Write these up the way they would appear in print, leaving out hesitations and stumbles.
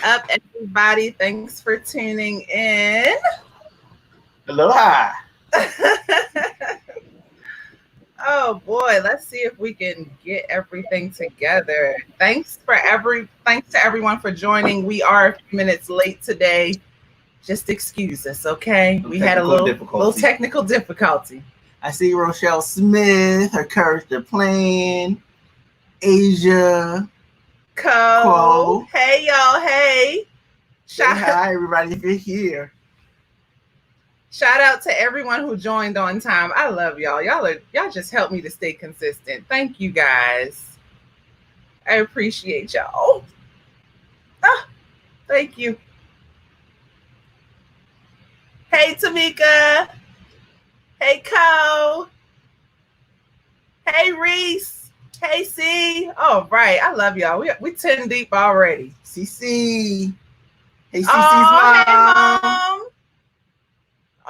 up, everybody? Thanks for tuning in. Aloha. Oh boy, let's see if we can get everything together. Thanks to everyone for joining. We are a few minutes late today. Just excuse us, okay? We had a little technical difficulty. I see Rochelle Smith, her courage to plan, Asia, Cole. Hey y'all, hey. Hi everybody if you're here. Shout out to everyone who joined on time. I love y'all. Y'all just help me to stay consistent. Thank you guys. I appreciate y'all. Thank you. Hey Tamika. Hey Co. Hey Reese. Hey C. All right. I love y'all. We 10 deep already. CC. Hey CC's mom. Hey mom.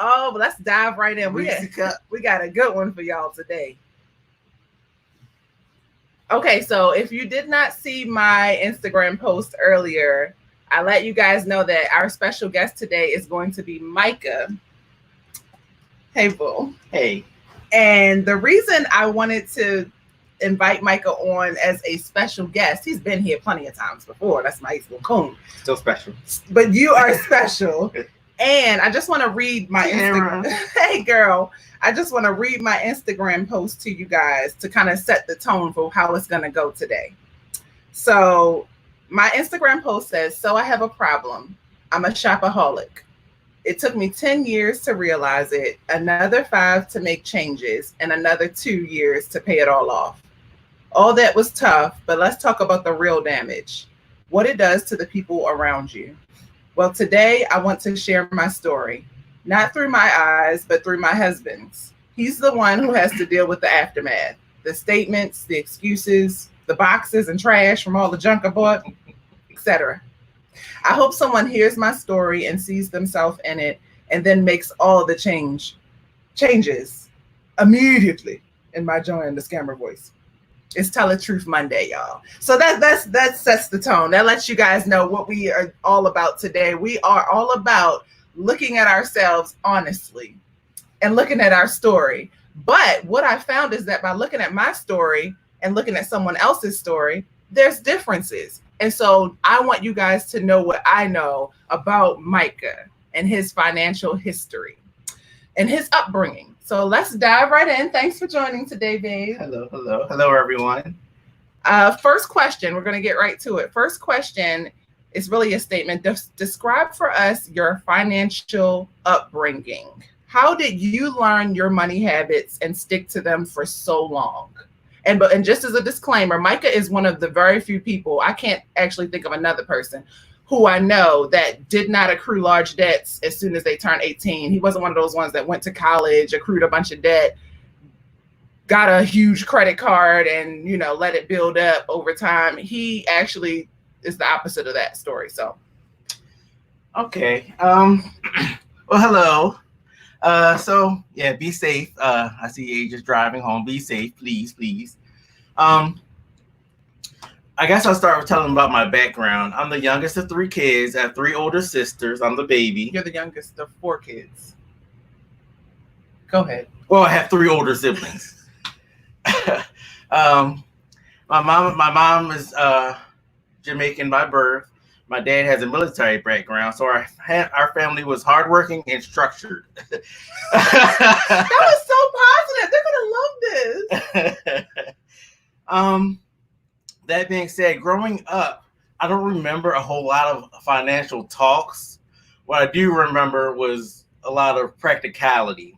Oh, let's dive right in. We got a good one for y'all today. Okay, so if you did not see my Instagram post earlier, I let you guys know that our special guest today is going to be Micah. Hey, boo. Hey. And the reason I wanted to invite Micah on as a special guest, he's been here plenty of times before. That's my East Coon. Still special. But you are special. And I just want to read my Instagram. Hey, girl. I just want to read my Instagram post to you guys to kind of set the tone for how it's going to go today. So my Instagram post says, so I have a problem. I'm a shopaholic. It took me 10 years to realize it, another 5 to make changes, and another 2 years to pay it all off. All that was tough, but let's talk about the real damage, what it does to the people around you. Well, today I want to share my story, not through my eyes, but through my husband's. He's the one who has to deal with the aftermath, the statements, the excuses, the boxes and trash from all the junk I bought, etc. I hope someone hears my story and sees themselves in it and then makes all the changes immediately in my Joanne the Scammer voice. It's Tell the Truth Monday, y'all. So that sets the tone. That lets you guys know what we are all about today. We are all about looking at ourselves honestly and looking at our story. But what I found is that by looking at my story and looking at someone else's story, there's differences. And so I want you guys to know what I know about Micah and his financial history and his upbringing. So let's dive right in. Thanks for joining today, babe. Hello, everyone. First question, we're going to get right to it. First question is really a statement. Describe for us your financial upbringing. How did you learn your money habits and stick to them for so long? And just as a disclaimer, Micah is one of the very few people, I can't actually think of another person who I know that did not accrue large debts as soon as they turned 18. He wasn't one of those ones that went to college, accrued a bunch of debt, got a huge credit card and, let it build up over time. He actually is the opposite of that story. So. Okay. Well, hello. Be safe. I see you just driving home. Be safe, please. I guess I'll start with telling about my background. I'm the youngest of 3 kids. I have 3 older sisters. I'm the baby. You're the youngest of 4 kids. Go ahead. Well, I have 3 older siblings. My mom is Jamaican by birth. My dad has a military background, so our family was hardworking and structured. That was so positive. They're gonna love this. That being said, growing up, I don't remember a whole lot of financial talks. What I do remember was a lot of practicality.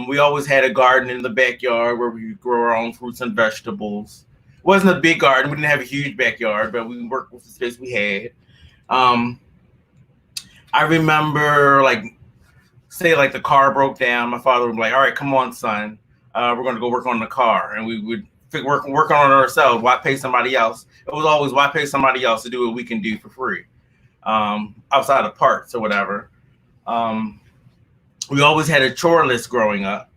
We always had a garden in the backyard where we grow our own fruits and vegetables. It wasn't a big garden. We didn't have a huge backyard, but we worked with the space we had. I remember, the car broke down. My father would be like, all right, come on, son. We're going to go work on the car. And we would work on it ourselves. Why pay somebody else? It was always, why pay somebody else to do what we can do for free? Outside of parts or whatever. We always had a chore list growing up.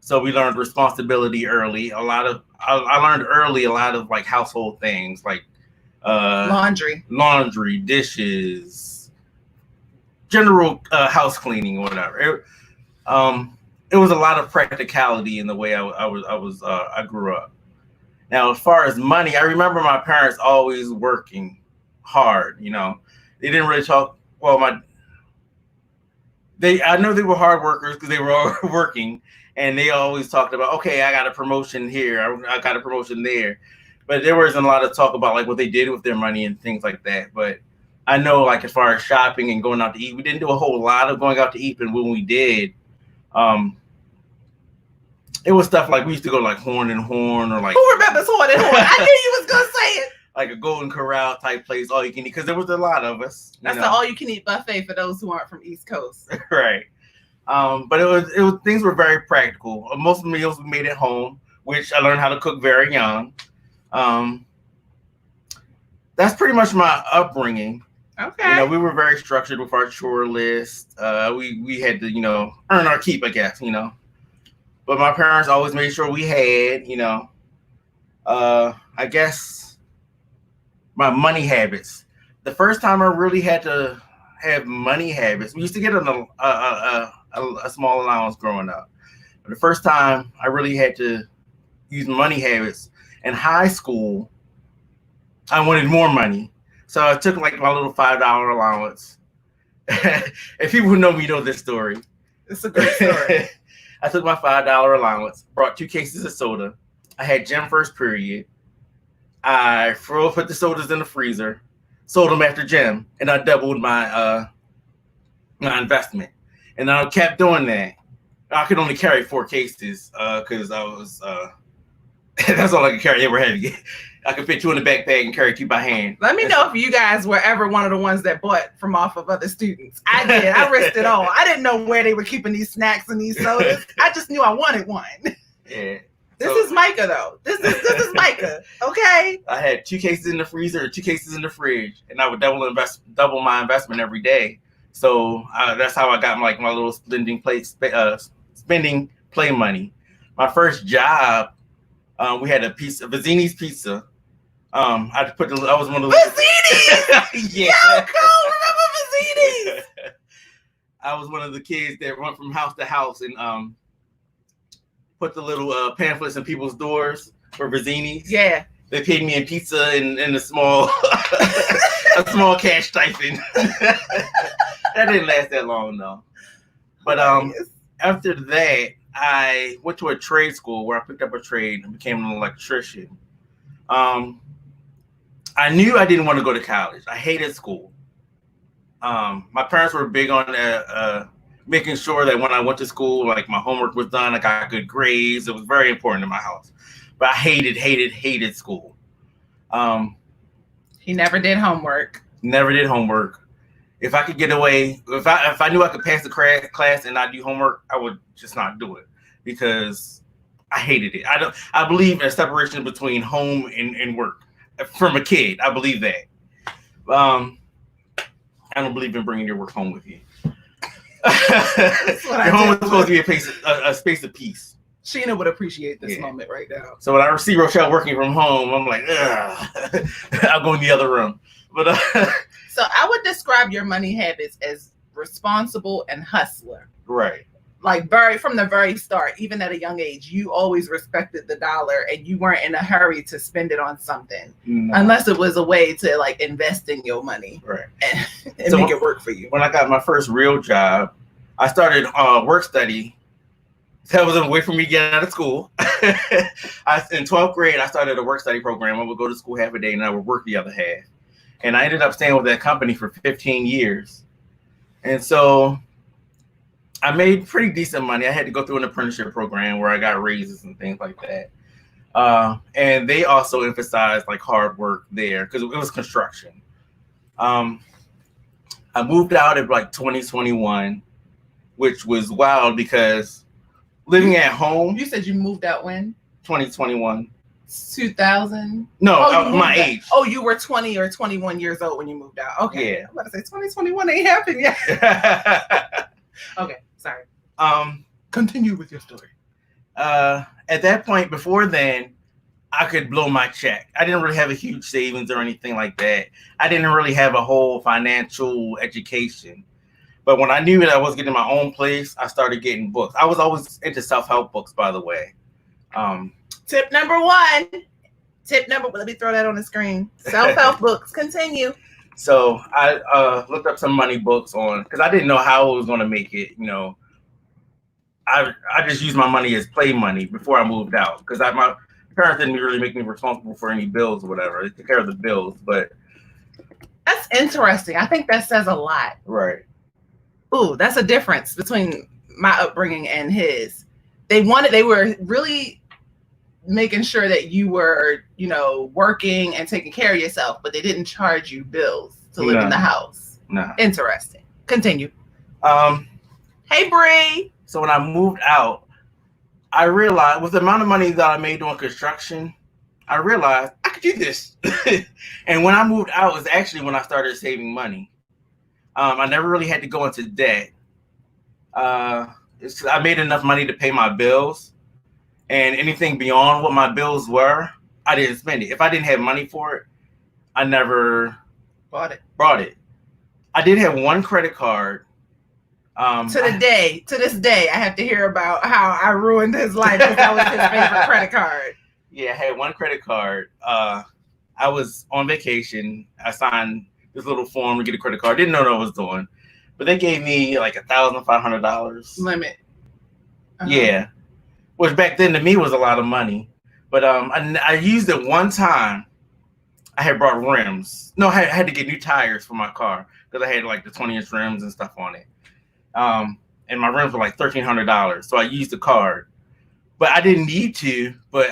So we learned responsibility early. I learned early a lot of household things like laundry, dishes, general house cleaning or whatever. It was a lot of practicality in the way I grew up. Now, as far as money, I remember my parents always working hard. You know, they didn't really talk. Well, I know they were hard workers because they were all working, and they always talked about, okay, I got a promotion here, I got a promotion there, but there wasn't a lot of talk about like what they did with their money and things like that. But I know, like, as far as shopping and going out to eat, we didn't do a whole lot of going out to eat, but when we did, it was stuff like we used to go like Horn and Horn, or like, who remembers Horn and Horn? I knew you was gonna say it. Like a Golden Corral type place, all you can eat, because there was a lot of us. That's the all you can eat buffet for those who aren't from East Coast. Right. But it was things were very practical. Most of the meals we made at home, which I learned how to cook very young. That's pretty much my upbringing. Okay. You know, we were very structured with our chore list. We had to, you know, earn our keep, I guess, you know. But my parents always made sure we had, you know, I guess my money habits. The first time I really had to have money habits, we used to get a small allowance growing up. But the first time I really had to use money habits in high school, I wanted more money. So I took like my little $5 allowance. If people who know me know this story. It's a great story. I took my $5 allowance, brought 2 cases of soda. I had gym first period. I put the sodas in the freezer, sold them after gym, and I doubled my my investment. And I kept doing that. I could only carry 4 cases because I was that's all I could carry. They were heavy. I could fit 2 in the backpack and carry 2 by hand. Let me know if you guys were ever one of the ones that bought from off of other students. I did. I risked it all. I didn't know where they were keeping these snacks and these sodas. I just knew I wanted one. Yeah. This is Micah, though. This is Micah, okay? I had 2 cases in the freezer, 2 cases in the fridge, and I would double my investment every day. So that's how I got my little spending play money. My first job, we had a piece of Vizzini's pizza. I was one of those. Vizzini's! Yeah. Yo, Cole, remember Vizzini's? I was one of the kids that went from house to house and put the little pamphlets in people's doors for Vizzini's. Yeah. They paid me in pizza and a small a small cash stipend. That didn't last that long though. But after that, I went to a trade school where I picked up a trade and became an electrician. I knew I didn't want to go to college. I hated school. My parents were big on making sure that when I went to school, like my homework was done, I got good grades. It was very important in my house. But I hated school. He never did homework. Never did homework. If I could get away, if I knew I could pass the class and not do homework, I would just not do it because I hated it. I believe in a separation between home and work. From a kid, I believe that. I don't believe in bringing your work home with you. Your home is supposed to be a space of peace. Sheena would appreciate this moment right now. So when I see Rochelle working from home, I'm like, ugh. I'll go in the other room. But so I would describe your money habits as responsible and hustler. Right. Like from the very start, even at a young age, you always respected the dollar and you weren't in a hurry to spend it on something unless it was a way to like invest in your money, right, and make it work for you. When I got my first real job, I started work study. That was a way for me to get out of school. In 12th grade, I started a work study program. I would go to school half a day and I would work the other half. And I ended up staying with that company for 15 years. And so I made pretty decent money. I had to go through an apprenticeship program where I got raises and things like that. And they also emphasized like hard work there because it was construction. I moved out in like 2021, which was wild because living at home. You said you moved out when? 2021. 2000? No, my age. Oh, you were 20 or 21 years old when you moved out. Okay. Yeah. I'm about to say 2021 ain't happened yet. Okay, sorry. Continue with your story. At that point, before then, I could blow my check. I didn't really have a huge savings or anything like that. I didn't really have a whole financial education. But when I knew that I was getting my own place, I started getting books. I was always into self-help books, by the way. Tip number one. Let me throw that on the screen. Self-help books. Continue. So I looked up some money books because I didn't know how I was going to make it. I just used my money as play money before I moved out because my parents didn't really make me responsible for any bills or whatever. They took care of the bills, but that's interesting. I think that says a lot. Right. Ooh, that's a difference between my upbringing and his. They were really making sure that you were, working and taking care of yourself, but they didn't charge you bills to live in the house. No. Interesting. Continue. Hey, Bree. So when I moved out, I realized with the amount of money that I made doing construction, I realized I could do this. And when I moved out was actually when I started saving money. I never really had to go into debt. I made enough money to pay my bills, and anything beyond what my bills were, I didn't spend it. If I didn't have money for it, I never bought it. I did have one credit card. To this day, I have to hear about how I ruined his life because that was his favorite credit card. Yeah, I had one credit card. I was on vacation. I signed this little form to get a credit card. Didn't know what I was doing, but they gave me like $1,500 limit. Uh-huh. Yeah, which back then to me was a lot of money. But I used it one time. I had brought rims. No, I had to get new tires for my car because I had like the 20-inch rims and stuff on it. And my rims were like $1,300. So I used the card, but I didn't need to, but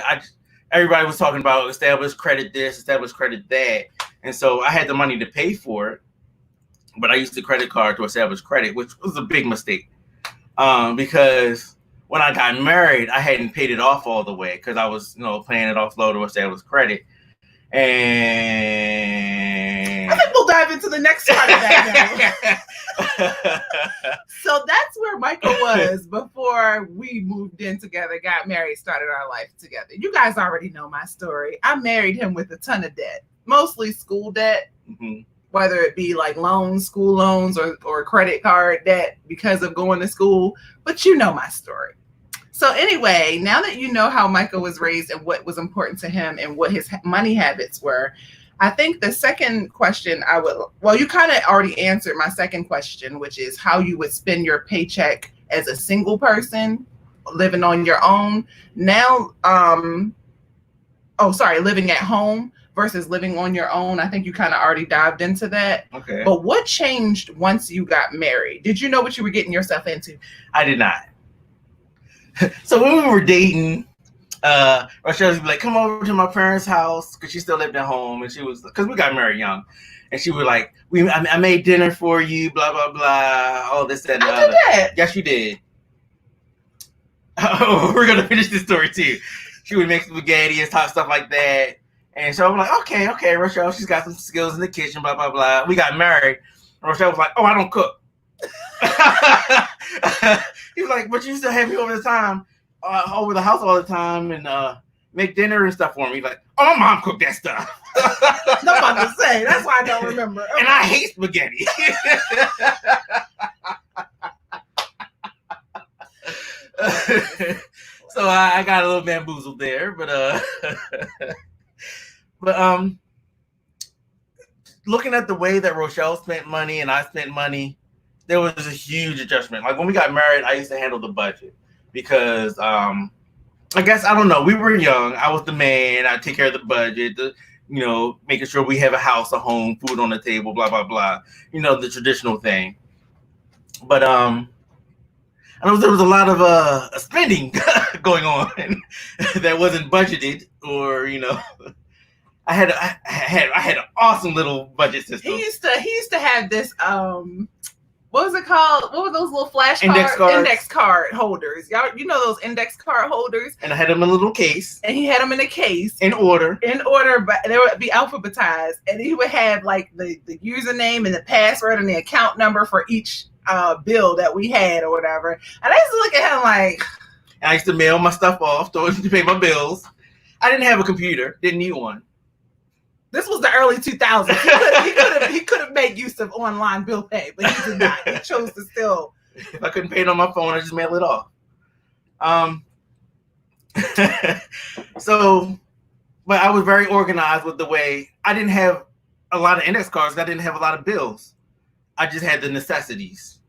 everybody was talking about established credit this, established credit that. And so I had the money to pay for it, but I used the credit card to establish credit, which was a big mistake. Because when I got married, I hadn't paid it off all the way because I was, paying it off low to establish credit. And I think we'll dive into the next part of that now. So that's where Michael was before we moved in together, got married, started our life together. You guys already know my story. I married him with a ton of debt, mostly school debt, whether it be like loans, school loans, or credit card debt because of going to school. But you know my story. So anyway, now that you know how Micah was raised and what was important to him and what his money habits were, I think the second question you kind of already answered my second question, which is how you would spend your paycheck as a single person living on your own. Now, living at home versus living on your own. I think you kind of already dived into that. Okay. But what changed once you got married? Did you know what you were getting yourself into? I did not. So when we were dating, Rochelle would be like, come over to my parents' house because she still lived at home. And she was, because we got married young. And she was like, I made dinner for you, blah, blah, blah, all this, that, and the other. I did that. Yes, you did. Oh, we're going to finish this story too. She would make spaghetti and stuff like that. And so I'm like, okay, Rochelle, she's got some skills in the kitchen, blah, blah, blah. We got married. And Rochelle was like, I don't cook. He was like, but you still have me over the house all the time and make dinner and stuff for me. He's like, my mom cooked that stuff. I'm about to say, that's why I don't remember. Okay. And I hate spaghetti. So I got a little bamboozled there, but looking at the way that Rochelle spent money and I spent money, there was a huge adjustment. Like when we got married, I used to handle the budget because I guess, I don't know, we were young. I was the man. I take care of the budget, making sure we have a house, a home, food on the table, blah, blah, blah. The traditional thing. But I know there was a lot of spending going on that wasn't budgeted or, I had an awesome little budget system. He used to have this what was it called? What were those little index card holders? Y'all, those index card holders. And I had them in a little case. And he had them in a case. In order, but they would be alphabetized. And he would have like the username and the password and the account number for each bill that we had or whatever. And I used to look at him like. And I used to mail my stuff off to pay my bills. I didn't have a computer. Didn't need one. This was the early 2000s. He could have made use of online bill pay, but he did not. He chose to still. If I couldn't pay it on my phone, I just mail it off. So, but I was very organized with the way I didn't have a lot of index cards. I didn't have a lot of bills. I just had the necessities: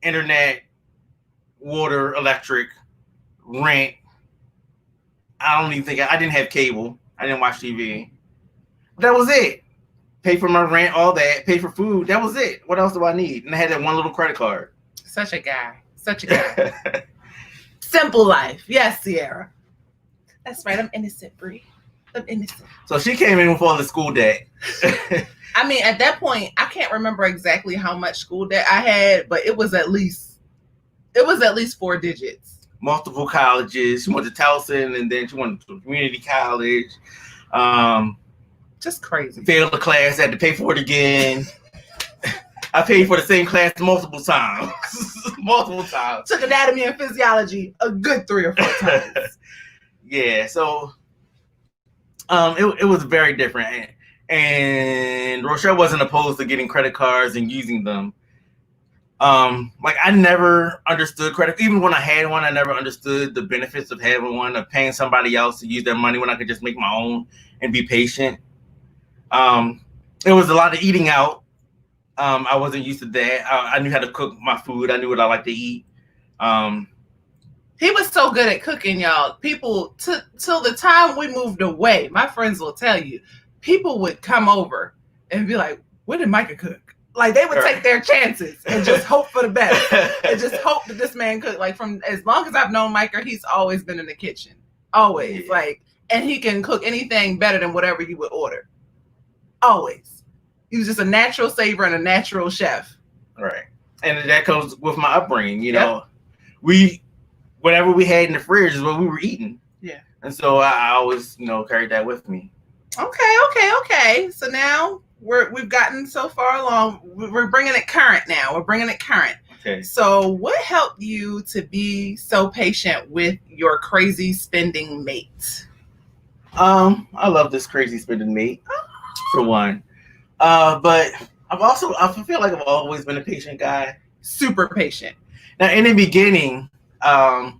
internet, water, electric, rent. I don't even think I didn't have cable. I didn't watch TV. That was it. Pay for my rent, all that. Pay for food. That was it. What else do I need? And I had that one little credit card. Such a guy. Simple life. Yes, Sierra. That's right. I'm innocent, Bree. I'm innocent. So she came in with all the school debt. I mean, at that point, I can't remember exactly how much school debt I had, but it was at least 4 digits. Multiple colleges. She went to Towson, and then she went to community college. Just crazy. Failed the class, had to pay for it again. I paid for the same class multiple times. Took anatomy and physiology a good 3 or 4 times. Yeah, so it was very different. And Rochelle wasn't opposed to getting credit cards and using them. Like I never understood credit. Even when I had one, I never understood the benefits of having one, of paying somebody else to use their money when I could just make my own and be patient. It was a lot of eating out. I wasn't used to that. I knew how to cook my food. I knew what I like to eat. He was so good at cooking, y'all. People, till the time we moved away, my friends will tell you, people would come over and be like, "What did Micah cook?" Like they would take their chances and just hope for the best, and just hope that this man could. Like from as long as I've known Micah, he's always been in the kitchen, always. Yeah. Like, and he can cook anything better than whatever you would order. Always. He was just a natural saver and a natural chef. Right. And that comes with my upbringing. You know, whatever we had in the fridge is what we were eating. Yeah. And so I always, carried that with me. Okay. So now we've gotten so far along. We're bringing it current now. Okay. So what helped you to be so patient with your crazy spending mate? I love this crazy spending mate, for one. But I feel like I've always been a patient guy. Super patient. Now, in the beginning, I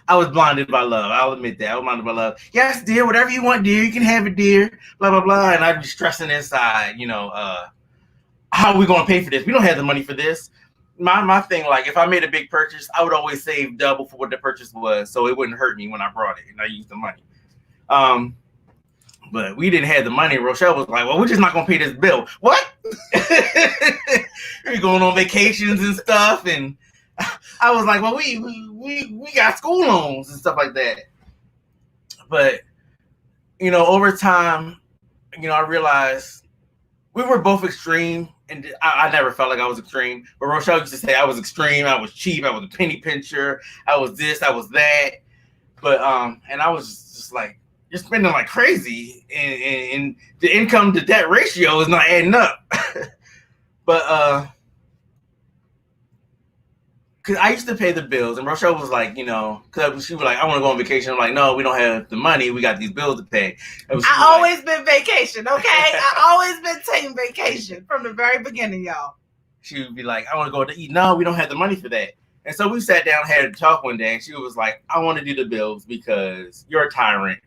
was blinded by love. I'll admit that. I was blinded by love. Yes, dear, whatever you want, dear, you can have it, dear. Blah, blah, blah. And I'd be stressing inside, how are we going to pay for this? We don't have the money for this. My thing, like, if I made a big purchase, I would always save double for what the purchase was, so it wouldn't hurt me when I brought it and I used the money. But we didn't have the money. Rochelle was like, well, we're just not going to pay this bill. What? We're going on vacations and stuff. And I was like, well, we got school loans and stuff like that. But, over time, I realized we were both extreme. And I never felt like I was extreme. But Rochelle used to say I was extreme. I was cheap. I was a penny pincher. I was this. I was that. But, and I was just like, you're spending like crazy, and the income to debt ratio is not adding up. But because I used to pay the bills, and Rochelle was like, because she was like, I want to go on vacation. I'm like, no, we don't have the money. We got these bills to pay. I always been vacation, okay? I always been taking vacation from the very beginning, y'all. She would be like, I want to go to eat. No, we don't have the money for that. And so we sat down, had a talk one day, and she was like, I want to do the bills because you're a tyrant.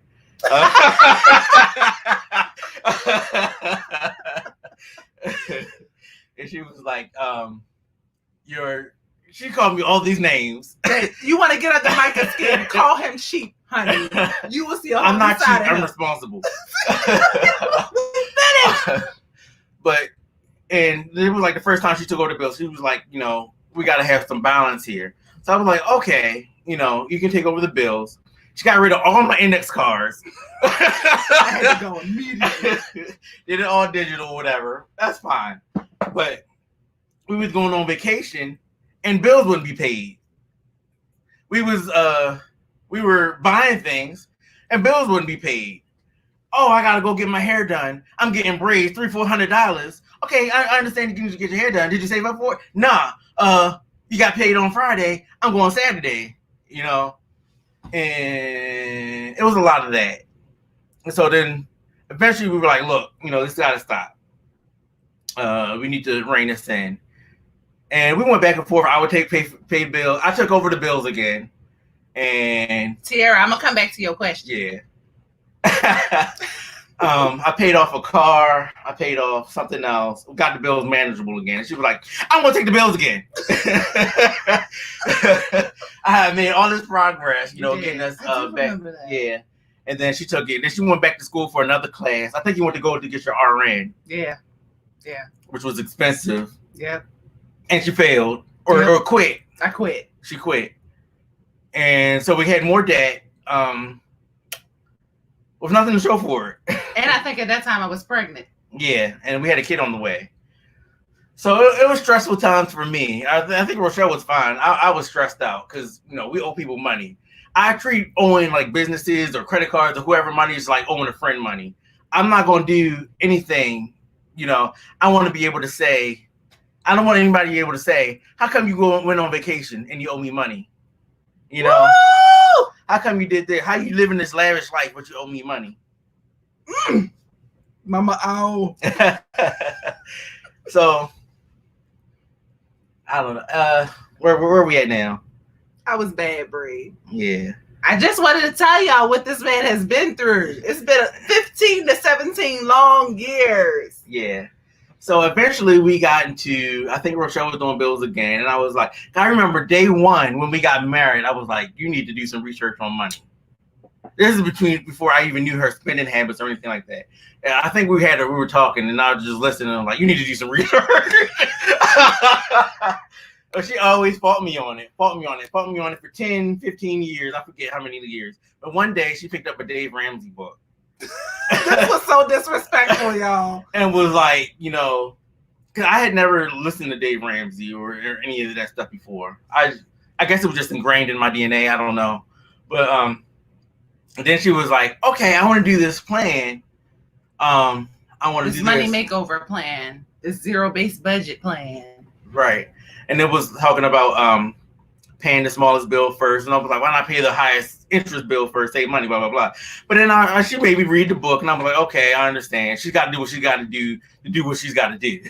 And she was like, she called me all these names. You want to get under Micah's skin, call him cheap, honey. You will see a whole I'm not cheap, I'm him. responsible. And it was like the first time she took over the bill, she was like, we got to have some balance here. So I was like, okay, you can take over the bills. She got rid of all my index cards. I had to go immediately. Did it all digital, whatever. That's fine. But we was going on vacation and bills wouldn't be paid. We were buying things and bills wouldn't be paid. Oh, I gotta go get my hair done. I'm getting braids, $300-$400. Okay, I understand you need to get your hair done. Did you save up for it? Nah. You got paid on Friday. I'm going Saturday. And it was a lot of that. And so then eventually we were like, look, this got to stop. We need to rein this in. And we went back and forth. I would pay bills. I took over the bills again. And Tiara, I'm going to come back to your question. Yeah. I paid off a car. I paid off something else. We got the bills manageable again. She was like, I'm going to take the bills again. I had made all this progress, getting us back. Yeah. And then she took it. Then she went back to school for another class. I think you went to go to get your RN. Yeah. Yeah. Which was expensive. Yeah. And she failed or quit. I quit. She quit. And so we had more debt. With nothing to show for it. And I think at that time I was pregnant. Yeah, and we had a kid on the way. So it was stressful times for me. I think Rochelle was fine. I was stressed out because, we owe people money. I treat owing like businesses or credit cards or whoever money is like owing a friend money. I'm not going to do anything. I want to be able to say, I don't want anybody to be able to say, how come you went on vacation and you owe me money? Woo! How come you did that? How you living this lavish life, but you owe me money? Mama, ow. So, I don't know. Where are we at now? I was bad, Bree. Yeah. I just wanted to tell y'all what this man has been through. It's been 15 to 17 long years. Yeah. So eventually we got into, I think Rochelle was doing bills again. And I was like, I remember day one when we got married, I was like, you need to do some research on money. This is before I even knew her spending habits or anything like that. And I think we were talking and I was just listening. And I'm like, you need to do some research. But she always fought me on it for 10, 15 years. I forget how many years. But one day she picked up a Dave Ramsey book. This was so disrespectful, y'all. And was like, because I had never listened to Dave Ramsey or any of that stuff before. I guess it was just ingrained in my DNA. I don't know. But then she was like, okay, I want to do this plan. I want to do this money makeover plan, this zero-based budget plan. Right. And it was talking about paying the smallest bill first. And I was like, why not pay the highest interest bill first, save money, blah, blah, blah. But then she made me read the book, and I'm like, okay, I understand. She's got to do what she's got to do to do what she's got to do.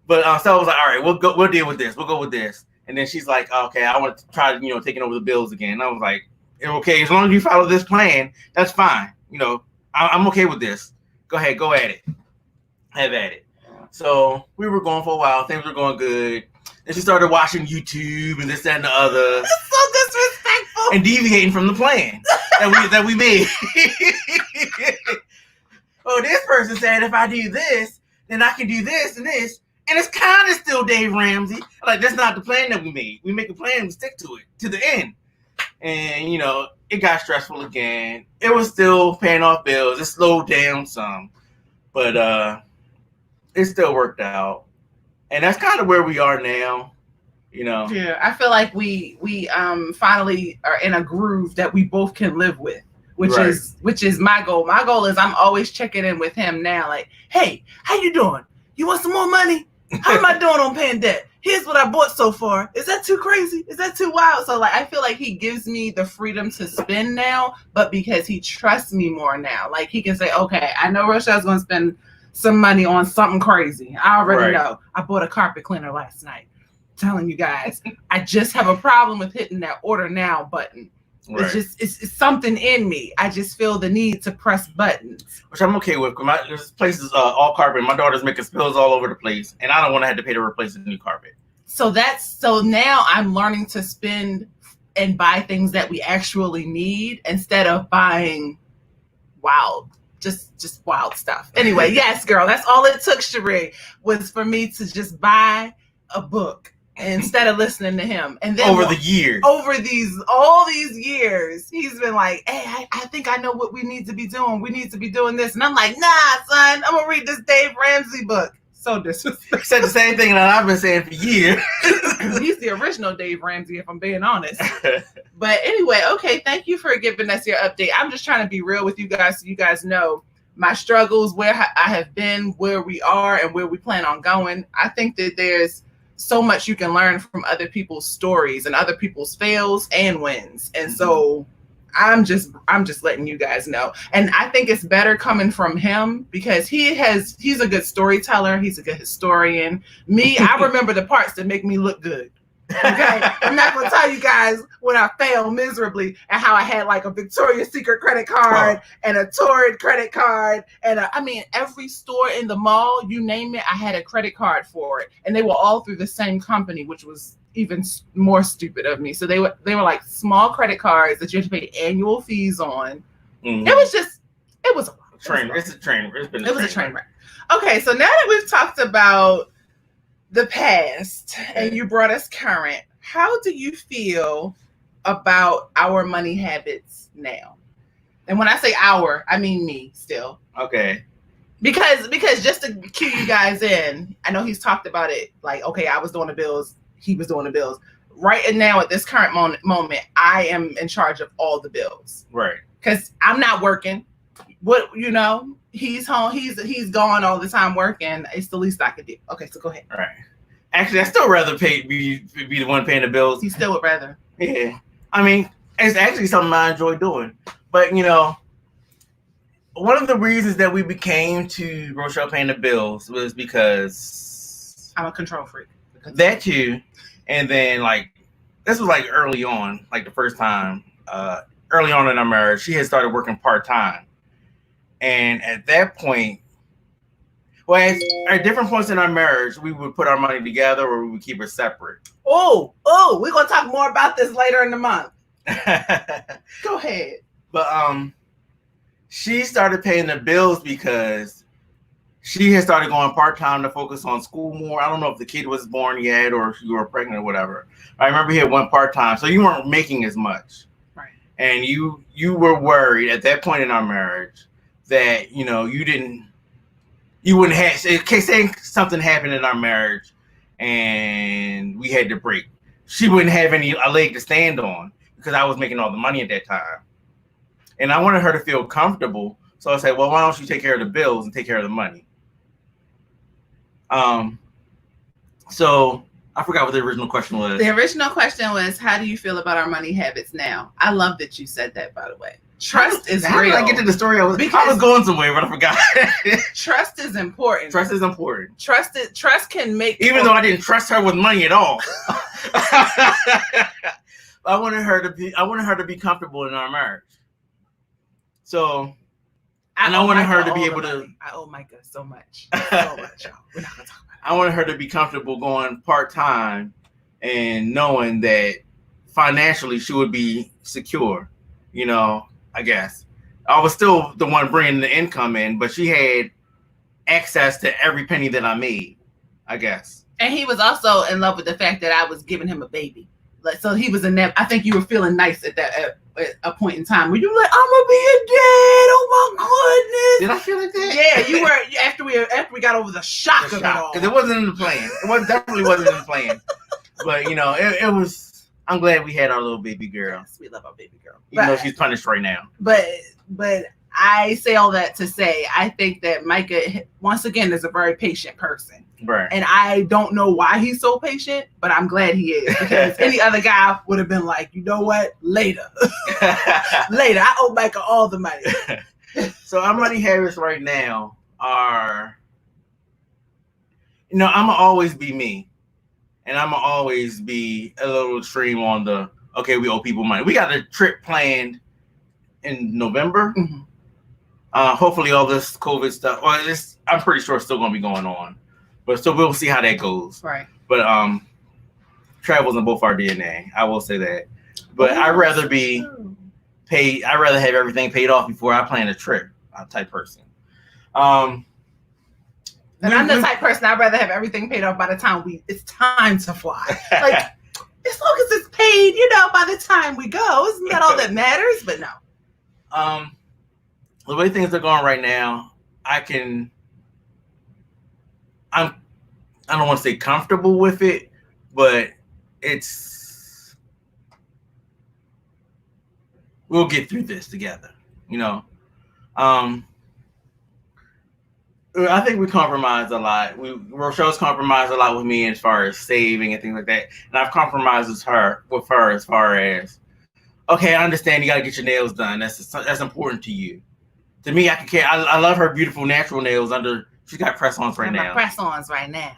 But so I was like, all right, we'll deal with this. We'll go with this. And then she's like, okay, I want to try, taking over the bills again. And I was like, okay, as long as you follow this plan, that's fine. I'm okay with this. Go ahead, go at it. Have at it. So we were going for a while. Things were going good. And she started watching YouTube and this, that, and the other. That's so disrespectful. And deviating from the plan that we made. Oh, this person said if I do this, then I can do this and this. And it's kind of still Dave Ramsey. Like, that's not the plan that we made. We make a plan and stick to it to the end. And, it got stressful again. It was still paying off bills. It slowed down some. But it still worked out. And that's kind of where we are now, Yeah, I feel like we finally are in a groove that we both can live with, which is my goal. My goal is I'm always checking in with him now, like, hey, how you doing? You want some more money? How am I doing on paying debt? Here's what I bought so far. Is that too crazy? Is that too wild? So like, I feel like he gives me the freedom to spend now, but because he trusts me more now, like he can say, okay, I know Rochelle's going to spend some money on something crazy. I already know. I bought a carpet cleaner last night. Telling you guys, I just have a problem with hitting that order now button. Right. It's something in me. I just feel the need to press buttons, which I'm okay with. This place is all carpet. My daughter's making spills all over the place, and I don't want to have to pay to replace the new carpet. So now I'm learning to spend and buy things that we actually need instead of buying just wild stuff. Anyway, yes, girl, that's all it took, Sheree, was for me to just buy a book instead of listening to him. And then over all these years, he's been like, hey, I think I know what we need to be doing. We need to be doing this. And I'm like, nah, son, I'm gonna read this Dave Ramsey book. So disrespectful. Said the same thing that I've been saying for years. He's the original Dave Ramsey, if I'm being honest. But anyway, okay, thank you for giving us your update. I'm just trying to be real with you guys so you guys know my struggles, where I have been, where we are, and where we plan on going. I think that there's so much you can learn from other people's stories and other people's fails and wins. And so I'm just letting you guys know. And I think it's better coming from him because he's a good storyteller. He's a good historian. Me, I remember the parts that make me look good. Okay. I'm not going to tell you guys when I failed miserably and how I had like a Victoria's Secret credit card and a Torrid credit card. And every store in the mall, you name it, I had a credit card for it. And they were all through the same company, which was even more stupid of me. So they were like small credit cards that you had to pay annual fees on. Mm-hmm. It was a train. It's a train. It was a train wreck. Okay, so now that we've talked about the past and you brought us current, how do you feel about our money habits now? And when I say our, I mean me still. Okay. Because just to cue you guys in, I know he's talked about it. Like, okay, I was doing the bills. He was doing the bills. Right now, at this current moment, I am in charge of all the bills. Right. Because I'm not working. He's home. He's gone all the time working. It's the least I could do. Okay, so go ahead. All right. Actually, I still rather be the one paying the bills. You still would rather. Yeah. I mean, it's actually something I enjoy doing. But, one of the reasons that we became to Rochelle paying the bills was because I'm a control freak. That too. And then, this was early on, the first time, early on in our marriage, she had started working part-time. And at that point, at different points in our marriage, we would put our money together or we would keep it separate. Oh, we're going to talk more about this later in the month. Go ahead. But she started paying the bills because she had started going part-time to focus on school more. I don't know if the kid was born yet or if you were pregnant or whatever. I remember he had went part-time, so you weren't making as much. Right. And you were worried at that point in our marriage that, you wouldn't have, in case something happened in our marriage and we had to break, she wouldn't have a leg to stand on because I was making all the money at that time. And I wanted her to feel comfortable. So I said, well, why don't you take care of the bills and take care of the money? So I forgot what the original question was. The original question was, how do you feel about our money habits now? I love that you said that, by the way. Trust is real. How did I get to the story? I was going somewhere, but I forgot. Trust is important. Trust is important. Trust can make... Even though I didn't trust her with money at all. I wanted her to be comfortable in our marriage. So... And I wanted her to be able to... I owe Micah so much. So much, y'all. We're not going to talk about it. I wanted her to be comfortable going part-time and knowing that financially she would be secure, I guess. I was still the one bringing the income in, but she had access to every penny that I made, I guess. And he was also in love with the fact that I was giving him a baby. So he was in that. I think you were feeling nice at a point in time where you were like, I'm gonna be a dad. Oh my goodness. Did I feel like that? Yeah, you were after we got over the shock of it all. Because it wasn't in the plan. Definitely wasn't in the plan. But it was. I'm glad we had our little baby girl. Yes, we love our baby girl. Even though she's punished right now. But I say all that to say I think that Micah once again is a very patient person. Right. And I don't know why he's so patient, but I'm glad he is, because any other guy would have been like, you know what? Later. I owe Micah all the money. So our money habits right now are, I'm gonna always be me. And I'm gonna always be a little extreme on the, okay, we owe people money. We got a trip planned in November. Mm-hmm. Hopefully all this COVID stuff, I'm pretty sure it's still gonna be going on. But so we'll see how that goes. Right. But travel's in both our DNA. I will say that. But I'd rather be paid. I'd rather have everything paid off before I plan a trip. I'm type person. And I'm the type person I'd rather have everything paid off by the time it's time to fly. Like, as long as it's paid, by the time we go, isn't that all that matters? But no. The way things are going right now, I don't want to say comfortable with it, but we'll get through this together, I think we compromise a lot. Rochelle's compromised a lot with me as far as saving and things like that. And I've compromised with her as far as okay, I understand you got to get your nails done. That's important to you. To me, I can care. I love her beautiful natural nails under. She's got press-ons right now. Press-ons right now.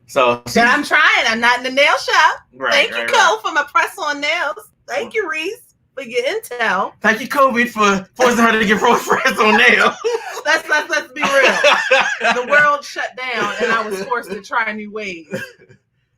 So, but I'm trying. I'm not in the nail shop. Right, Thank you, Cole, for my press-on nails. Thank you, Reese, for your intel. Thank you, COVID, for forcing her to get press-on nails. Let's be real. The world shut down, and I was forced to try new ways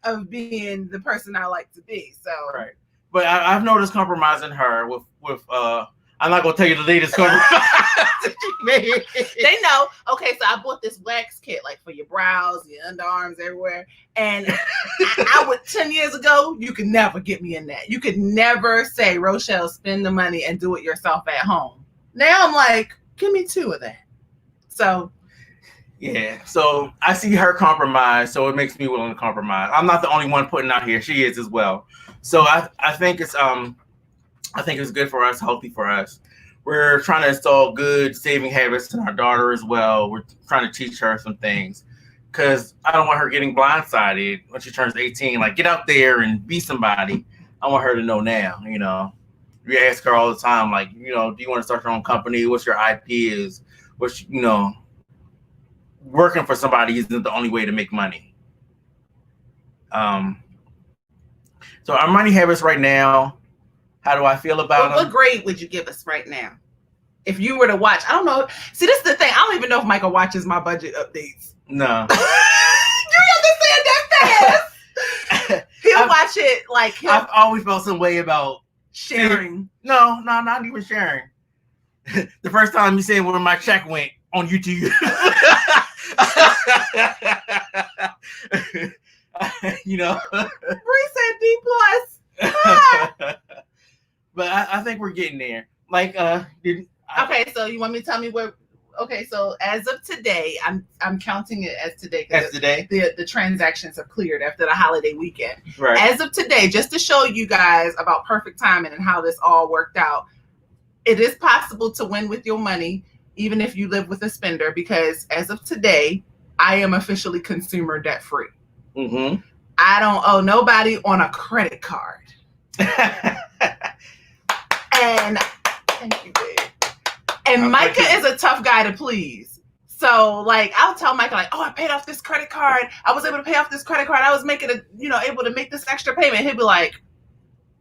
of being the person I like to be. So right. But I've noticed compromising her with I'm not gonna tell you the latest compromise that you made. They know. Okay, so I bought this wax kit like for your brows, your underarms, everywhere. And I would 10 years ago, you could never get me in that. You could never say, Rochelle, spend the money and do it yourself at home. Now I'm like, give me 2 of that. So yeah, so I see her compromise, so it makes me willing to compromise. I'm not the only one putting out here; she is as well. So I think it's good for us, healthy for us. We're trying to install good saving habits in our daughter as well. We're trying to teach her some things because I don't want her getting blindsided when she turns 18. Like, get out there and be somebody. I want her to know now. You know, we ask her all the time, like, you know, do you want to start your own company? What's your IP is? What's, you know. Working for somebody isn't the only way to make money. So our money habits right now, how do I feel about them? What grade would you give us right now? If you were to watch, I don't know. See, this is the thing. I don't even know if Micah watches my budget updates. No. You understand that fast? He'll watch it like I've always felt some way about sharing. No, not even sharing. The first time you said where my check went on YouTube. You know, Bree said D+. But I think we're getting there. Like, okay, so you want me to tell me where? Okay, so as of today, I'm counting it as today. As today, the transactions are cleared after the holiday weekend. Right. As of today, just to show you guys about perfect timing and how this all worked out, it is possible to win with your money, even if you live with a spender, because as of today, I am officially consumer debt free. Mm-hmm. I don't owe nobody on a credit card. And thank you, babe. And Micah is a tough guy to please. So, like, I'll tell Micah, like, oh, I paid off this credit card. I was able to pay off this credit card. I was making able to make this extra payment. He'll be like,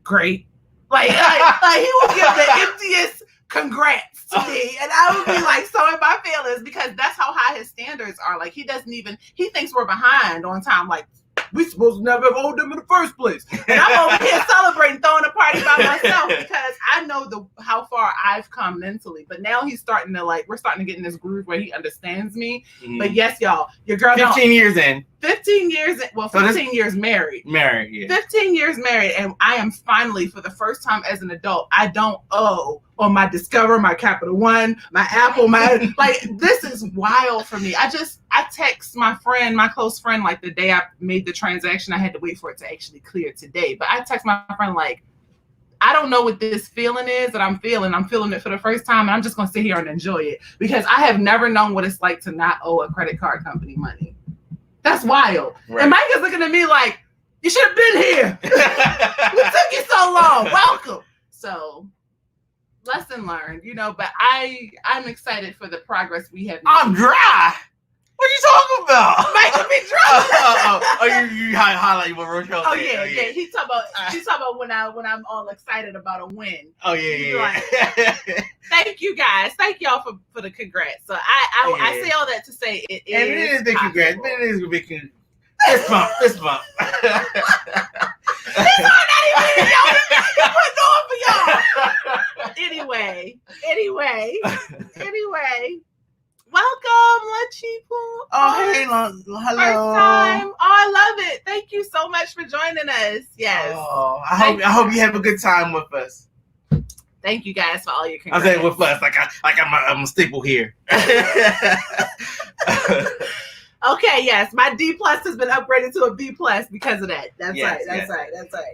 great. Like he would give the emptiest congrats to me, and I would be like so in my feelings because that's how high his standards are. Like he thinks we're behind on time. Like we supposed to never have owed them in the first place, and I'm over here celebrating, throwing a party by myself because I know how far I've come mentally. But now we're starting to get in this groove where he understands me. Mm-hmm. But yes, y'all, your girl 15 years in. 15 years, well, 15 years married. Married, yeah. 15 years married, and I am finally, for the first time as an adult, I don't owe on my Discover, my Capital One, my Apple, this is wild for me. I text my close friend, like the day I made the transaction, I had to wait for it to actually clear today. But I text my friend, like, I don't know what this feeling is that I'm feeling. I'm feeling it for the first time, and I'm just going to sit here and enjoy it because I have never known what it's like to not owe a credit card company money. That's wild. Right. And Micah's looking at me like, you should have been here. What took you so long? Welcome. So, lesson learned, but I'm excited for the progress we have made. I'm dry. What are you talking about? Micah be dry. You highlight what Rochelle said. Yeah. She's talking about when I'm all excited about a win. Oh yeah. Like, thank you guys. Thank y'all for the congrats. So I say all that to say it is. And it is the congrats. It is a big congrats. Fist bump. This one not even putting on for y'all. Anyway. Welcome, Lachipo. Oh, hey, hello. First time. Oh, I love it. Thank you so much for joining us. Yes. Oh, I hope you have a good time with us. Thank you guys for all your congrats. I say with us, I'm a staple here. Okay, yes, my D+ has been upgraded to a B+ because of that. That's right.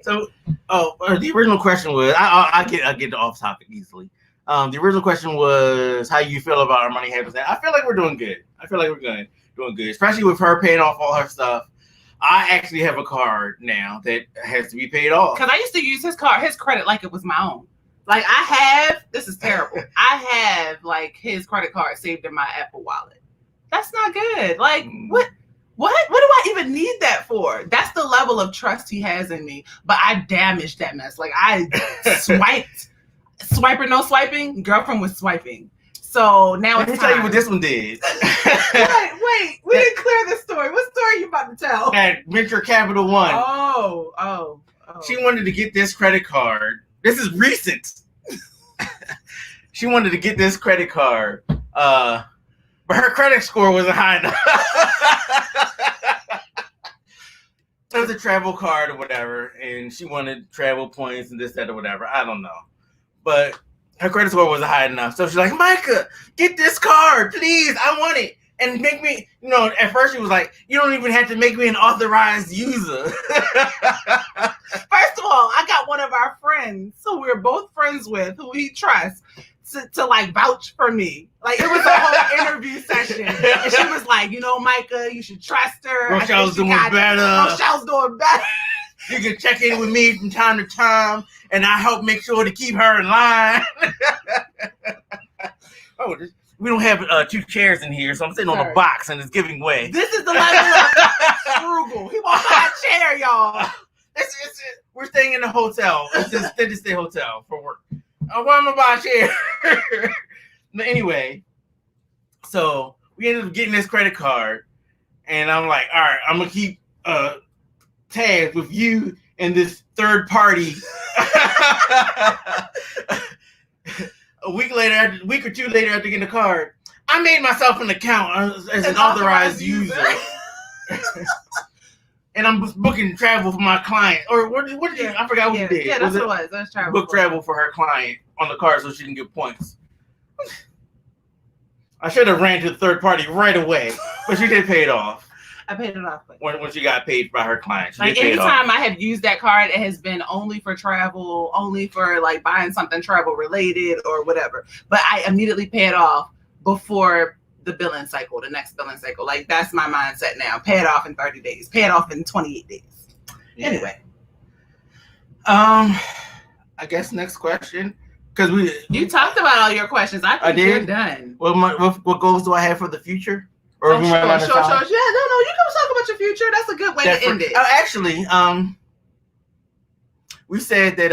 So, the original question was, I get off topic easily. The original question was how you feel about our money habits. I feel like we're doing good. Doing good, especially with her paying off all her stuff. I actually have a card now that has to be paid off. Because I used to use his credit like it was my own. Like this is terrible. I have like his credit card saved in my Apple Wallet. That's not good. Like what do I even need that for? That's the level of trust he has in me. But I damaged that mess. Like I swiper, no swiping. Girlfriend was swiping. So now Let me tell you what this one did. Wait, we didn't clear the story. What story are you about to tell? At Venture Capital One. Oh. She wanted to get this credit card. This is recent. She wanted to get this credit card. But her credit score wasn't high enough. It was a travel card or whatever, and she wanted travel points and this, that, or whatever. I don't know. But her credit score wasn't high enough. So she's like, Micah, get this card, please. I want it. And make me, at first she was like, you don't even have to make me an authorized user. First of all, I got one of our friends who we're both friends with, who he trusts, to like vouch for me. Like it was a whole interview session. And she was like, Micah, you should trust her. Rochelle's doing better. Rochelle's doing better. You can check in with me from time to time, and I help make sure to keep her in line. We don't have 2 chairs in here, so I'm sitting on a box, and it's giving way. This is the level of frugal. He wants my chair, y'all. We're staying in the hotel. It's a steady stay hotel for work. Why am I buying a chair? But anyway, so we ended up getting this credit card, and I'm like, all right, I'm gonna keep tabs with you and this third party. A week or two later, after getting the card, I made myself an account as an authorized user. And I'm booking travel for my client. Or what did you? I forgot what you did. Yeah, that's what it was. That's travel. Book travel for her client on the card so she can get points. I should have ran to the third party right away, but she did pay it off. I paid it off. When she got paid by her client. Like anytime I have used that card, it has been only for travel, only for like buying something travel related or whatever. But I immediately pay it off before the next billing cycle. Like that's my mindset now. Pay it off in 30 days. Pay it off in 28 days. Yeah. Anyway. I guess next question. Because you talked about all your questions. I think you're done. What goals do I have for the future? Or sure. Yeah, no, you can talk about your future. That's a good way to end it. Actually, we said that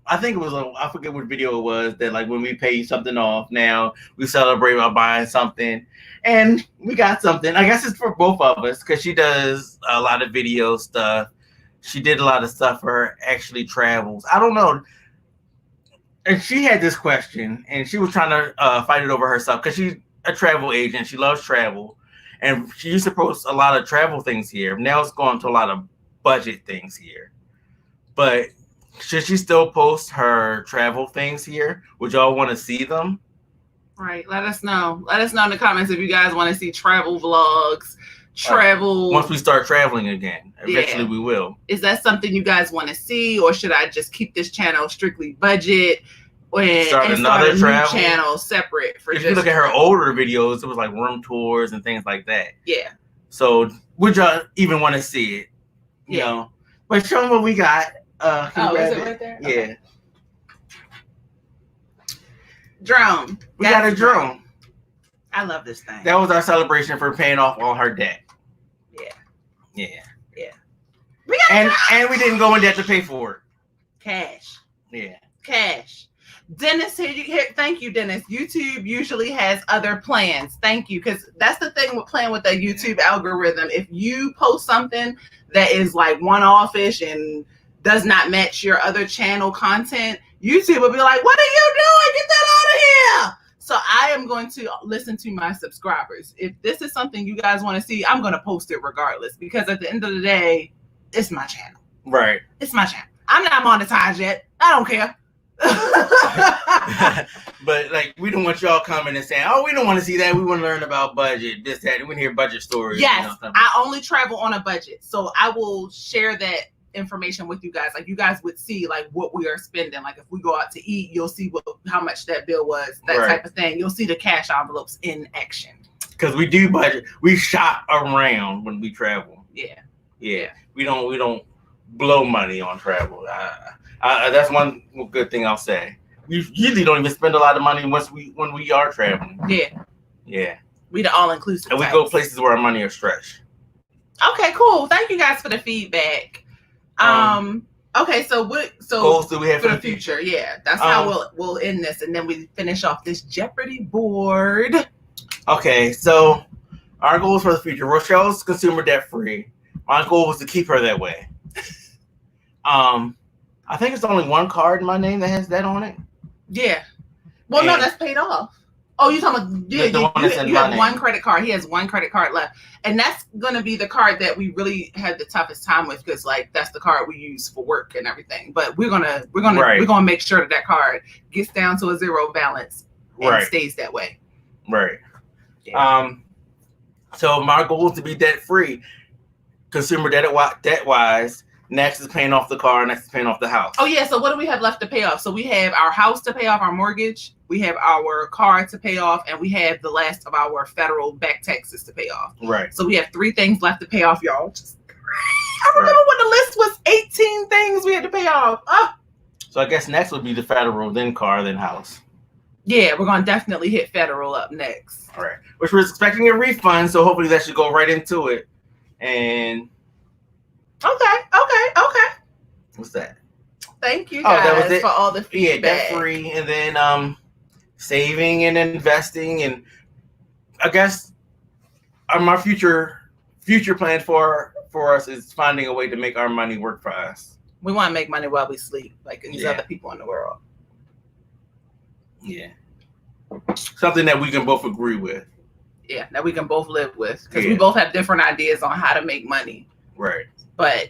I think it was I forget what video it was, that like when we pay something off now, we celebrate by buying something, and we got something. I guess it's for both of us because she does a lot of video stuff. She did a lot of stuff for her actually travels. I don't know. And she had this question, and she was trying to fight it over herself because she's a travel agent. She loves travel, and she used to post a lot of travel things here. Now it's going to a lot of budget things here. But should she still post her travel things here? Would y'all want to see them? Right. Let us know. Let us know in the comments if you guys want to see travel vlogs. Once we start traveling again, eventually we will. Is that something you guys want to see, or should I just keep this channel strictly budget? Start another travel channel separate for. If you look at her older videos, it was like room tours and things like that. Yeah. So would y'all even want to see it? You know, but show them what we got. Is it right there? Yeah. Okay. Drone. We got a drone. I love this thing. That was our celebration for paying off all her debt. Yeah. We got and we didn't go in debt to pay for it. Cash. Yeah. Cash. Dennis, thank you, Dennis. YouTube usually has other plans. Thank you, because that's the thing with playing with the YouTube algorithm. If you post something that is like one-off-ish and does not match your other channel content, YouTube will be like, "What are you doing? Get that out of here!" So I am going to listen to my subscribers. If this is something you guys want to see, I'm going to post it regardless, because at the end of the day, it's my channel. Right. It's my channel. I'm not monetized yet. I don't care. But like, we don't want y'all coming and saying, "Oh, we don't want to see that. We want to learn about budget, this, that." We want to hear budget stories. Yes, I only travel on a budget, so I will share that information with you guys. Like, you guys would see like what we are spending. Like, if we go out to eat, you'll see how much that bill was, that type of thing. You'll see the cash envelopes in action. Because we do budget. We shop around when we travel. Yeah. We don't blow money on travel. That's one good thing I'll say. we usually don't even spend a lot of money when we are traveling. Yeah. We the all inclusive. And we go places where our money are stretched. Okay, cool. Thank you guys for the feedback. Okay, so goals do we have for the future? Yeah, that's how we'll end this, and then we finish off this Jeopardy board. Okay, so our goals for the future: Rochelle's consumer debt free. My goal was to keep her that way. I think it's only one card in my name that has that on it. Yeah. Well, no, that's paid off. Oh, you're talking about you have one credit card. He has one credit card left, and that's gonna be the card that we really had the toughest time with because, like, that's the card we use for work and everything. But we're gonna make sure that card gets down to a zero balance and stays that way. Right. Yeah. So my goal is to be debt free, consumer debt wise. Next is paying off the car. Next is paying off the house. Oh, yeah. So what do we have left to pay off? So we have our house to pay off, our mortgage. We have our car to pay off. And we have the last of our federal back taxes to pay off. Right. So we have 3 things left to pay off, y'all. I remember when the list was 18 things we had to pay off. So I guess next would be the federal, then car, then house. Yeah, we're going to definitely hit federal up next. All right. Which we're expecting a refund. So hopefully that should go right into it. And... Okay. What's that? Thank you guys for all the feedback. Yeah, debt free, and then saving and investing, and I guess my future plan for us is finding a way to make our money work for us. We want to make money while we sleep, like these other people in the world. Yeah, something that we can both agree with. Yeah, that we can both live with because we both have different ideas on how to make money. Right. But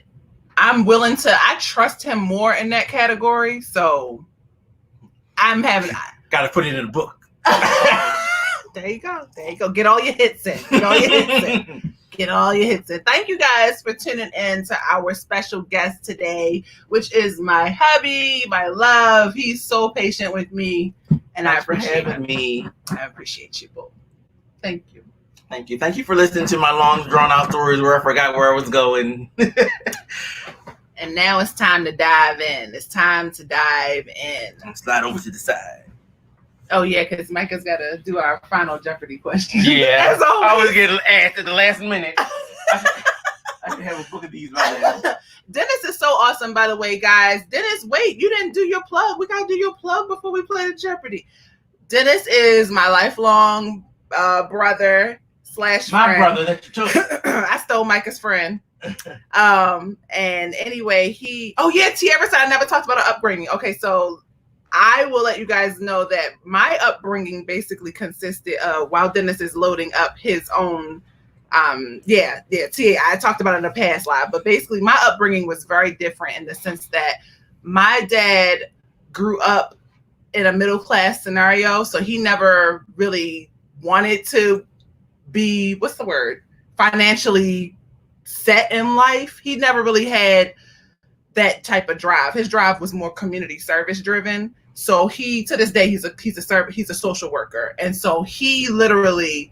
I trust him more in that category. So got to put it in a book. There you go. Get all your hits in. Get all your hits in. Thank you guys for tuning in to our special guest today, which is my hubby, my love. He's so patient with me. And I appreciate him. I appreciate you both. Thank you. Thank you for listening to my long, drawn-out stories where I forgot where I was going. And now it's time to dive in. Slide over to the side. Oh, yeah, because Micah's got to do our final Jeopardy question. Yeah, I was getting asked at the last minute. I should have a book of these right now. Dennis is so awesome, by the way, guys. Dennis, wait, you didn't do your plug. We got to do your plug before we play the Jeopardy. Dennis is my lifelong brother / friend. My brother, that's your choice. I stole Micah's friend. And anyway, Tierra said I never talked about our upbringing. Okay, so I will let you guys know that my upbringing basically consisted of, while Dennis is loading up his own, I talked about it in a past live, but basically my upbringing was very different in the sense that my dad grew up in a middle class scenario, so he never really wanted to be, financially set in life. He never really had that type of drive. His drive was more community service driven. So he, to this day, he's a social worker. And so he literally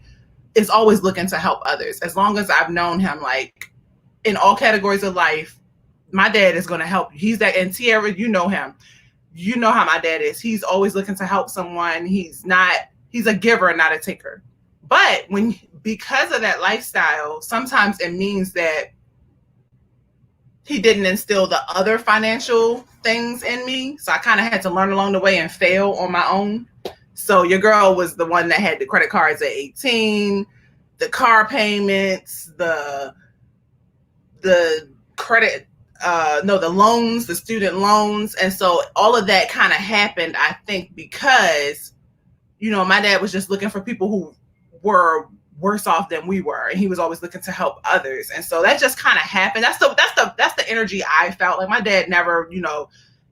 is always looking to help others. As long as I've known him, like in all categories of life, my dad is going to help. He's that, and Tierra, you know him. You know how my dad is. He's always looking to help someone. He's a giver, not a taker. But because of that lifestyle, sometimes it means that he didn't instill the other financial things in me. So I kind of had to learn along the way and fail on my own. So your girl was the one that had the credit cards at 18, the car payments, the credit, the loans, the student loans. And so all of that kind of happened, I think, because, my dad was just looking for people who were worse off than we were, and he was always looking to help others. And so that just kind of happened. That's the energy I felt. Like my dad never,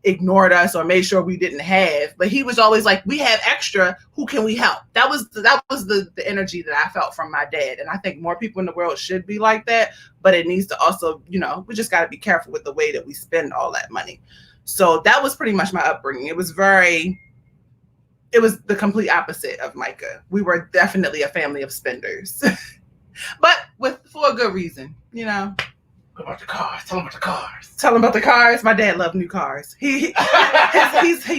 ignored us or made sure we didn't have, but he was always like, we have extra, who can we help? That was the energy that I felt from my dad. And I think more people in the world should be like that, but it needs to also, we just got to be careful with the way that we spend all that money. So that was pretty much my upbringing. It was the complete opposite of Micah. We were definitely a family of spenders, but for a good reason, What about the cars? Tell them about the cars. Tell him about the cars. My dad loved new cars. He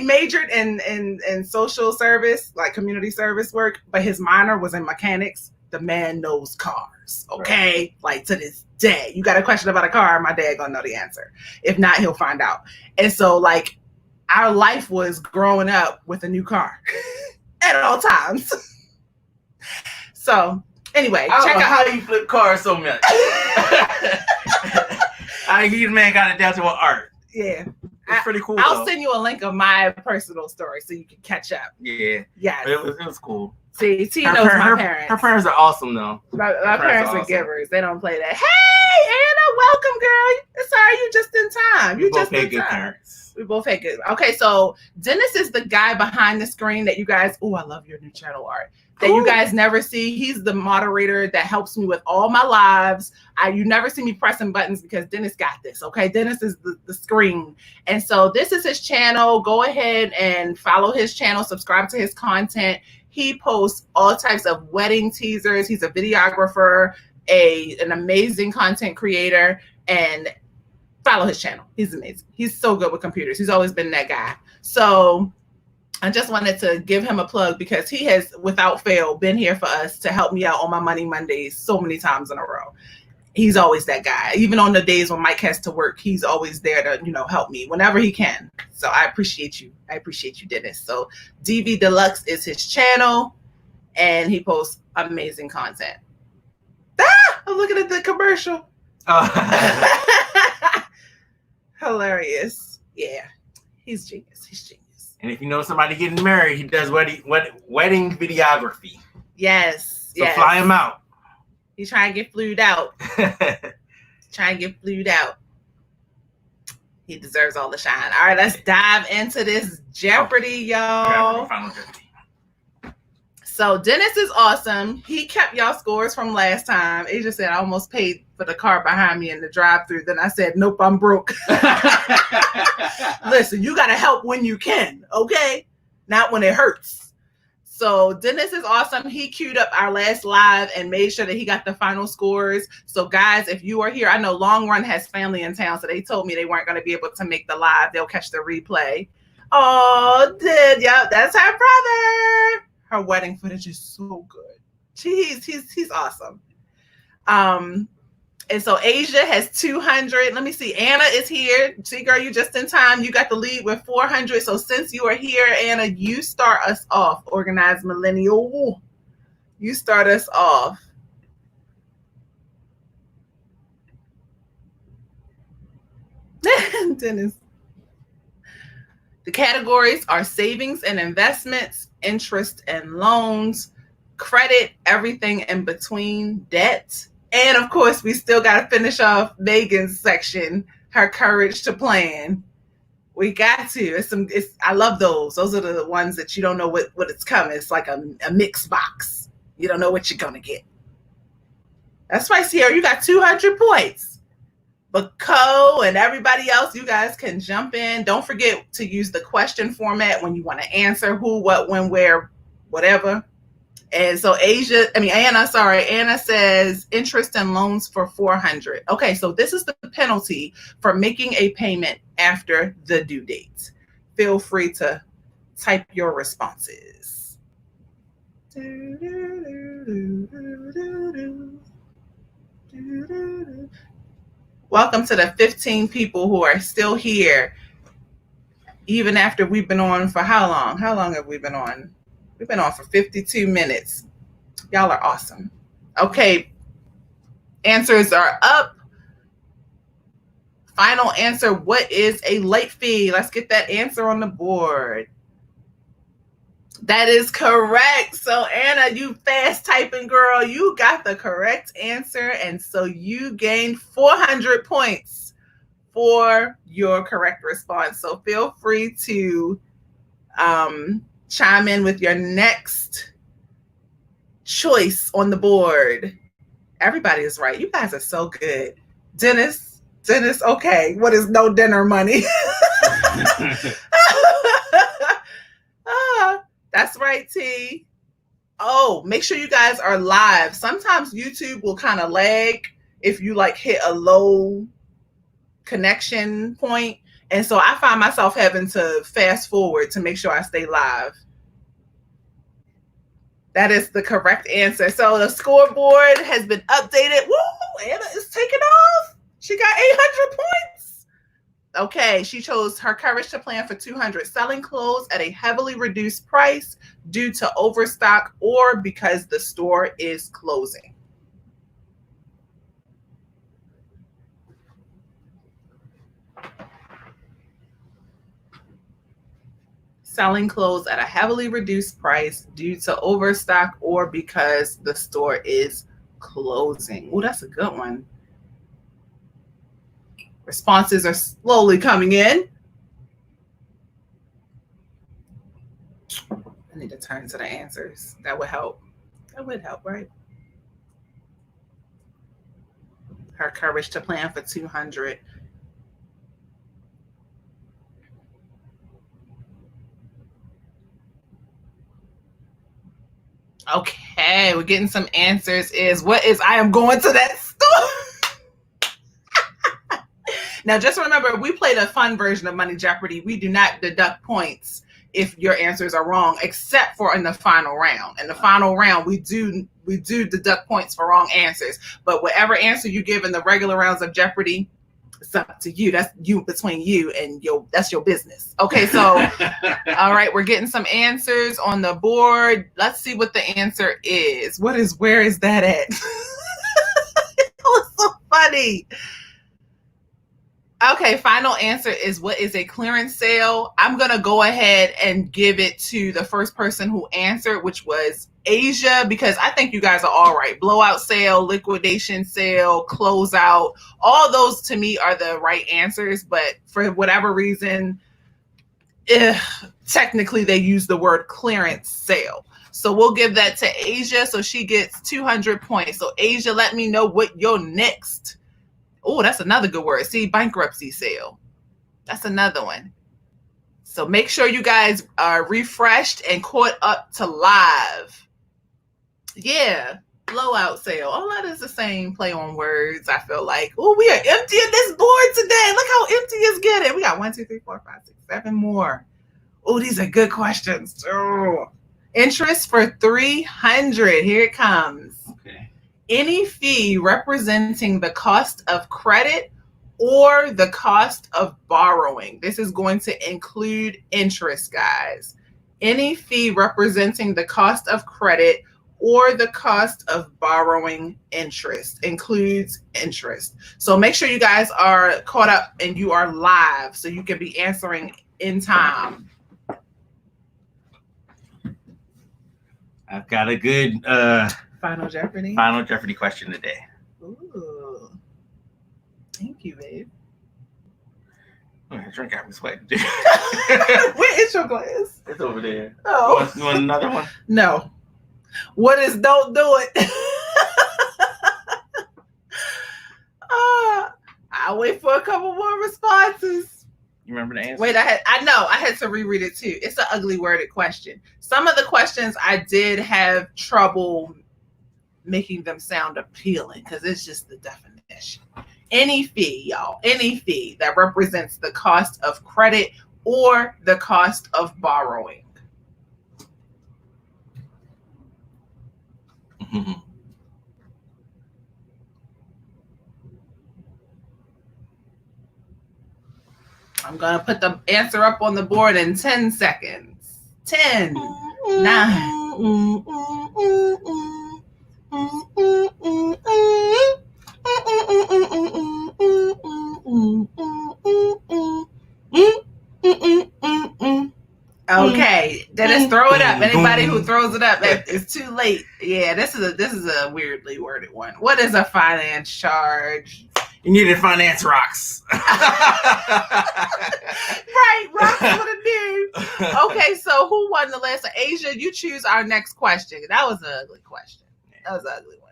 majored in social service, like community service work, but his minor was in mechanics. The man knows cars, okay? Right. Like to this day, you got a question about a car, my dad gonna know the answer. If not, he'll find out. And so, like, our life was growing up with a new car at all times. So, anyway, check out how you flip cars so much. He man got it down to an art. Yeah. It's pretty cool. I'll send you a link of my personal story so you can catch up. Yeah. Yes. It was cool. See, T knows my parents. Her parents are awesome, though. My parents are awesome. Givers. They don't play that. Hey, Anna, welcome, girl. Sorry, you just in time. You just in time. Parents. We both had good. Okay, so Dennis is the guy behind the screen that you guys. Oh, I love your new channel art. That you guys never see. He's the moderator that helps me with all my lives. You never see me pressing buttons because Dennis got this. Okay, Dennis is the screen, and so this is his channel. Go ahead and follow his channel. Subscribe to his content. He posts all types of wedding teasers. He's a videographer, an amazing content creator, and follow his channel. He's amazing. He's so good with computers. He's always been that guy. So I just wanted to give him a plug because he has, without fail, been here for us to help me out on my Money Mondays so many times in a row. He's always that guy. Even on the days when Mike has to work, he's always there to, help me whenever he can. So I appreciate you. I appreciate you, Dennis. So DV Deluxe is his channel, and he posts amazing content. I'm looking at the commercial. Hilarious. Yeah, he's genius. He's genius. And if you know somebody getting married, he does wedding videography. Yes. So fly him out. He's trying to get flued out. He deserves all the shine. All right, let's dive into this Jeopardy, y'all. So Dennis is awesome. He kept y'all scores from last time. He just said, I almost paid for the car behind me in the drive-thru. Then I said, nope, I'm broke. Listen, you got to help when you can, okay? Not when it hurts. So Dennis is awesome. He queued up our last live and made sure that he got the final scores. So guys, if you are here, I know Long Run has family in town, so they told me they weren't going to be able to make the live. They'll catch the replay. Oh, yep, that's her brother. Her wedding footage is so good. He's awesome. And so Asia has 200. Let me see. Anna is here. See, girl, you just in time. You got the lead with 400. So since you are here, Anna, you start us off. Organized Millennial. You start us off. Dennis. The categories are savings and investments, interest and loans, credit, everything in between, debt. And of course, we still got to finish off Megan's section, her courage to plan. We got to. I love those. Those are the ones that you don't know what it's coming. It's like a mix box. You don't know what you're going to get. That's right, Sierra. You got 200 points. But Co and everybody else, you guys can jump in. Don't forget to use the question format when you want to answer who, what, when, where, whatever. And so Anna says interest and loans for 400. Okay, so this is the penalty for making a payment after the due date. Feel free to type your responses. Welcome to the 15 people who are still here, even after we've been on for how long? How long have we been on? We've been on for 52 minutes. Y'all are awesome. Okay. Answers are up. Final answer. What is a late fee? Let's get that answer on the board. That is correct. So Anna, you fast typing girl, you got the correct answer. And so you gained 400 points for your correct response. So feel free to chime in with your next choice on the board. Everybody is right. You guys are so good. Dennis, okay. What is no dinner money? That's right, T. Oh, make sure you guys are live. Sometimes YouTube will kind of lag. if you like hit a low connection point. And so I find myself having to fast forward to make sure I stay live. That is the correct answer. So the scoreboard has been updated. Woo! Anna is taking off. She got 800 points. Okay, she chose her courage to plan for 200, selling clothes at a heavily reduced price due to overstock or because the store is closing. Selling clothes at a heavily reduced price due to overstock or because the store is closing. Oh, that's a good one. Responses are slowly coming in. I need to turn to the answers. That would help. That would help, right? Her courage to plan for 200. Okay, we're getting some answers. I am going to that store. Now, just remember, we played a fun version of Money Jeopardy. We do not deduct points if your answers are wrong, except for in the final round. In the final round, we do deduct points for wrong answers. But whatever answer you give in the regular rounds of Jeopardy, it's up to you. That's you between you and that's your business. Okay, so all right, we're getting some answers on the board. Let's see what the answer is. Where is that at? It was so funny. Okay, final answer is what is a clearance sale? I'm going to go ahead and give it to the first person who answered, which was Asia, because I think you guys are all right. Blowout sale, liquidation sale, closeout, all those to me are the right answers, but for whatever reason, technically they use the word clearance sale. So we'll give that to Asia, so she gets 200 points. So Asia, let me know what your next. Oh, that's another good word. See, bankruptcy sale. That's another one. So make sure you guys are refreshed and caught up to live. Yeah, blowout sale. All that is the same play on words, I feel like. Oh, we are emptying this board today. Look how empty it's getting. We got 1, 2, 3, 4, 5, 6, 7 more. Oh, these are good questions. Oh. Interest for 300. Here it comes. Okay. Any fee representing the cost of credit or the cost of borrowing. This is going to include interest, guys. Any fee representing the cost of credit or the cost of borrowing interest includes interest. So make sure you guys are caught up and you are live so you can be answering in time. I've got a good Final Jeopardy question today. Ooh. Thank you, babe. That drink got me sweating. Where is your glass? It's over there. Oh. You want another one? No. What is don't do it? I'll wait for a couple more responses. You remember the answer? Wait, I had to reread it too. It's an ugly worded question. Some of the questions I did have trouble making them sound appealing because it's just the definition. Any fee, y'all, any fee that represents the cost of credit or the cost of borrowing. Mm-hmm. I'm going to put the answer up on the board in 10 seconds. 10, 9. Okay, Dennis, throw it up. Anybody who throws it up, it's too late. Yeah, this is a weirdly worded one. What is a finance charge? You needed finance rocks. Right, rocks what it do. Okay, so who won the last one? Asia, you choose our next question. That was an ugly question. That was an ugly one.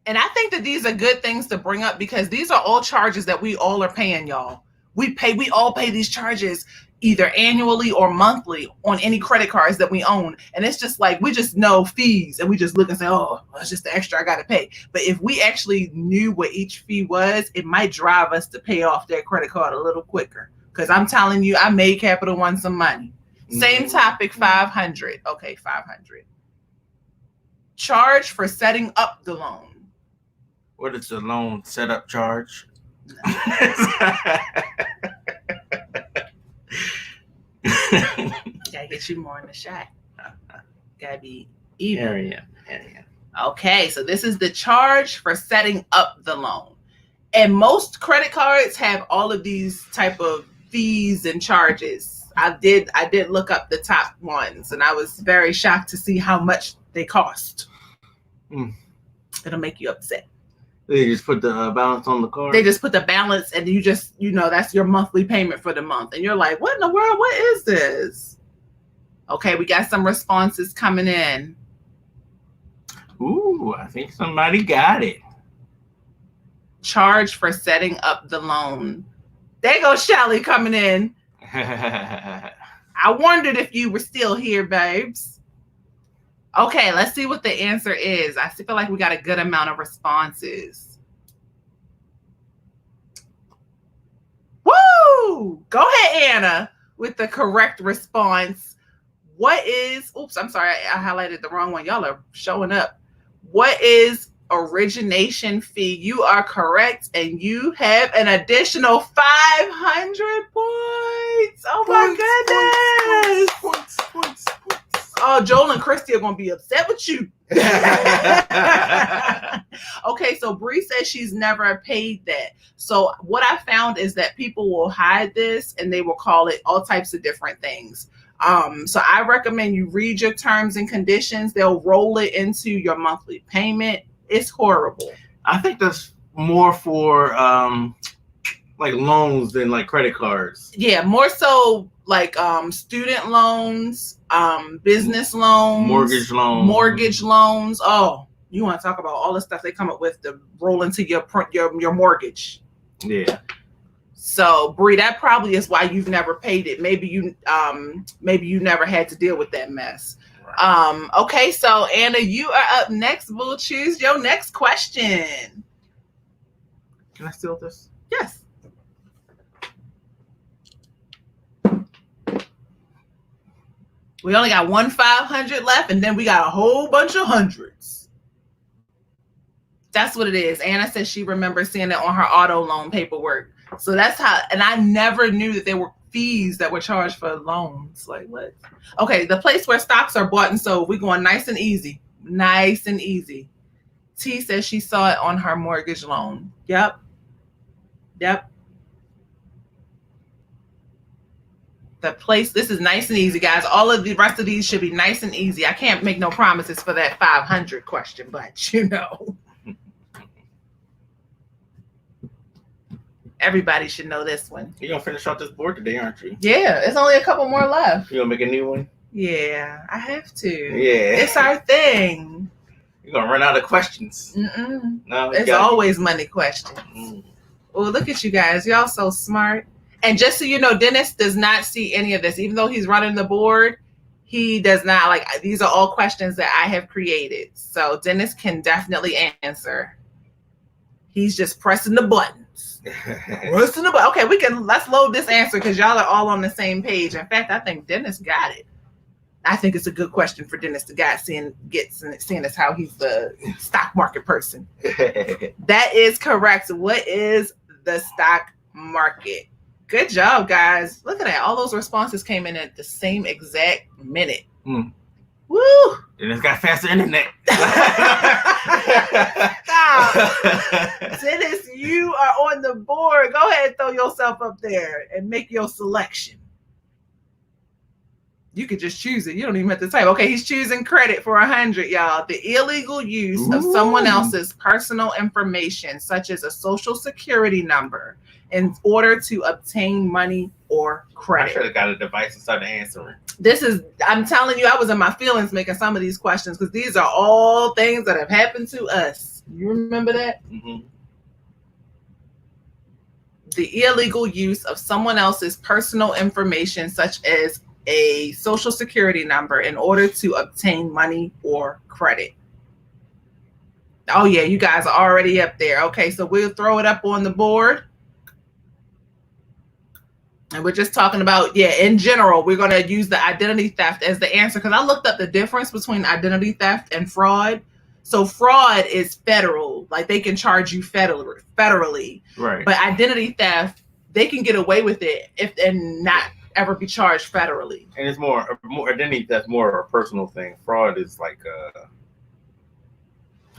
And I think that these are good things to bring up because these are all charges that we all are paying, y'all. We all pay these charges either annually or monthly on any credit cards that we own. And it's just like, we just know fees and we just look and say, oh, it's just the extra I got to pay. But if we actually knew what each fee was, it might drive us to pay off that credit card a little quicker. Because I'm telling you, I made Capital One some money. Same topic, 500. Okay, 500. Charge for setting up the loan. What is the loan setup charge? Gotta get you more in the shot. Gotta be even. Area. Okay, so this is the charge for setting up the loan. And most credit cards have all of these type of fees and charges. I did look up the top ones, and I was very shocked to see how much they cost. It'll make you upset. They just put the balance on the card? They just put the balance, and you just, that's your monthly payment for the month. And you're like, what in the world? What is this? Okay, we got some responses coming in. Ooh, I think somebody got it. Charge for setting up the loan. There goes Shelly coming in. I wondered if you were still here, babes. Okay, let's see what the answer is. I feel like we got a good amount of responses. Woo! Go ahead, Anna, with the correct response. What is, oops, I'm sorry, I highlighted the wrong one. Y'all are showing up. What is origination fee? You are correct, and you have an additional 500 points. Oh my goodness. Points. Oh, Joel and Christy are going to be upset with you. Okay, so Bree says she's never paid that. So what I found is that people will hide this and they will call it all types of different things. So I recommend you read your terms and conditions. They'll roll it into your monthly payment. It's horrible. I think that's more for like loans than like credit cards. Yeah, more so like student loans, business loans, mortgage loans. Oh, you want to talk about all the stuff they come up with to roll into your mortgage. Yeah. So Bree, that probably is why you've never paid it. Maybe you never had to deal with that mess. Right. Okay, so Anna, you are up next. We'll choose your next question. Can I steal this? Yes. We only got one 500 left, and then we got a whole bunch of hundreds. That's what it is. Anna says she remembers seeing it on her auto loan paperwork. So that's how, and I never knew that there were fees that were charged for loans. Like what? Okay, the place where stocks are bought and sold. We're going nice and easy. Nice and easy. T says she saw it on her mortgage loan. Yep. The place, this is nice and easy, guys. All of the rest of these should be nice and easy. I can't make no promises for that 500 question, but everybody should know this one. You're going to finish off this board today, aren't you? Yeah, it's only a couple more left. You going to make a new one? Yeah, I have to. Yeah. It's our thing. You're going to run out of questions. No, it's always money questions. Oh, look at you guys. Y'all so smart. And just so you know, Dennis does not see any of this. Even though he's running the board, he does not, like, these are all questions that I have created. So Dennis can definitely answer. He's just pressing the buttons. Okay, let's load this answer because y'all are all on the same page. In fact, I think Dennis got it. I think it's a good question for Dennis to get, seeing as how he's the stock market person. That is correct. What is the stock market? Good job, guys. Look at that. All those responses came in at the same exact minute. Woo! And it's got faster internet. Stop. Dennis, you are on the board. Go ahead and throw yourself up there and make your selection. You could just choose it. You don't even have to type. Okay, he's choosing credit for 100, y'all. The illegal use of someone else's personal information, such as a social security number, in order to obtain money or credit. I should have got a device and started answering. I'm telling you, I was in my feelings making some of these questions because these are all things that have happened to us. You remember that? the illegal use of someone else's personal information, such as a social security number, in order to obtain money or credit. Oh yeah, you guys are already up there. Okay, so we'll throw it up on the board. And we're just talking about, in general, we're going to use the identity theft as the answer, because I looked up the difference between identity theft and fraud. So fraud is federal, like they can charge you federally. Right. But identity theft, they can get away with it and not ever be charged federally. And it's more identity theft, more a personal thing. Fraud is like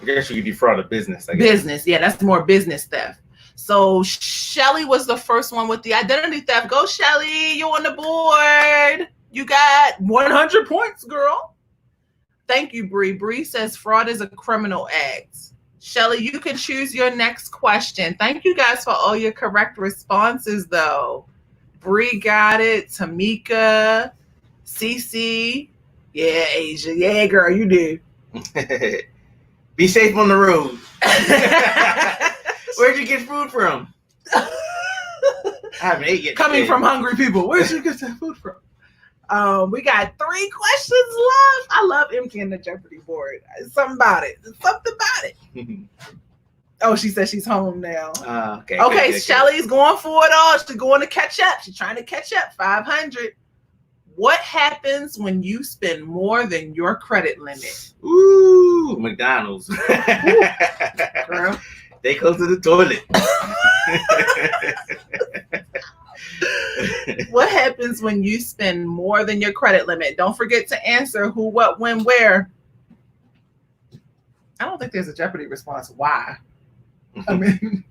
I guess you could defraud a business. I guess. Business, yeah, that's more business theft. So Shelly was the first one with the identity theft. Go, Shelly, you on the board. You got 100 points, girl. Thank you, Bree. Bree says fraud is a criminal act. Shelly, you can choose your next question. Thank you guys for all your correct responses, though. Bree got it. Tamika, Cece. Yeah, Asia. Yeah, girl, you do. Be safe on the road. Where'd you get food from? I haven't ate yet. Coming from hungry people. Where'd you get that food from? We got 3 questions left. I love emptying the Jeopardy board. Something about it. Oh, she says she's home now. Okay. Okay, Shelly's going for it all. She's going to catch up. She's trying to catch up. 500. What happens when you spend more than your credit limit? Ooh, McDonald's. Girl. They go to the toilet. What happens when you spend more than your credit limit? Don't forget to answer who, what, when, where. I don't think there's a Jeopardy response. Why? I mean,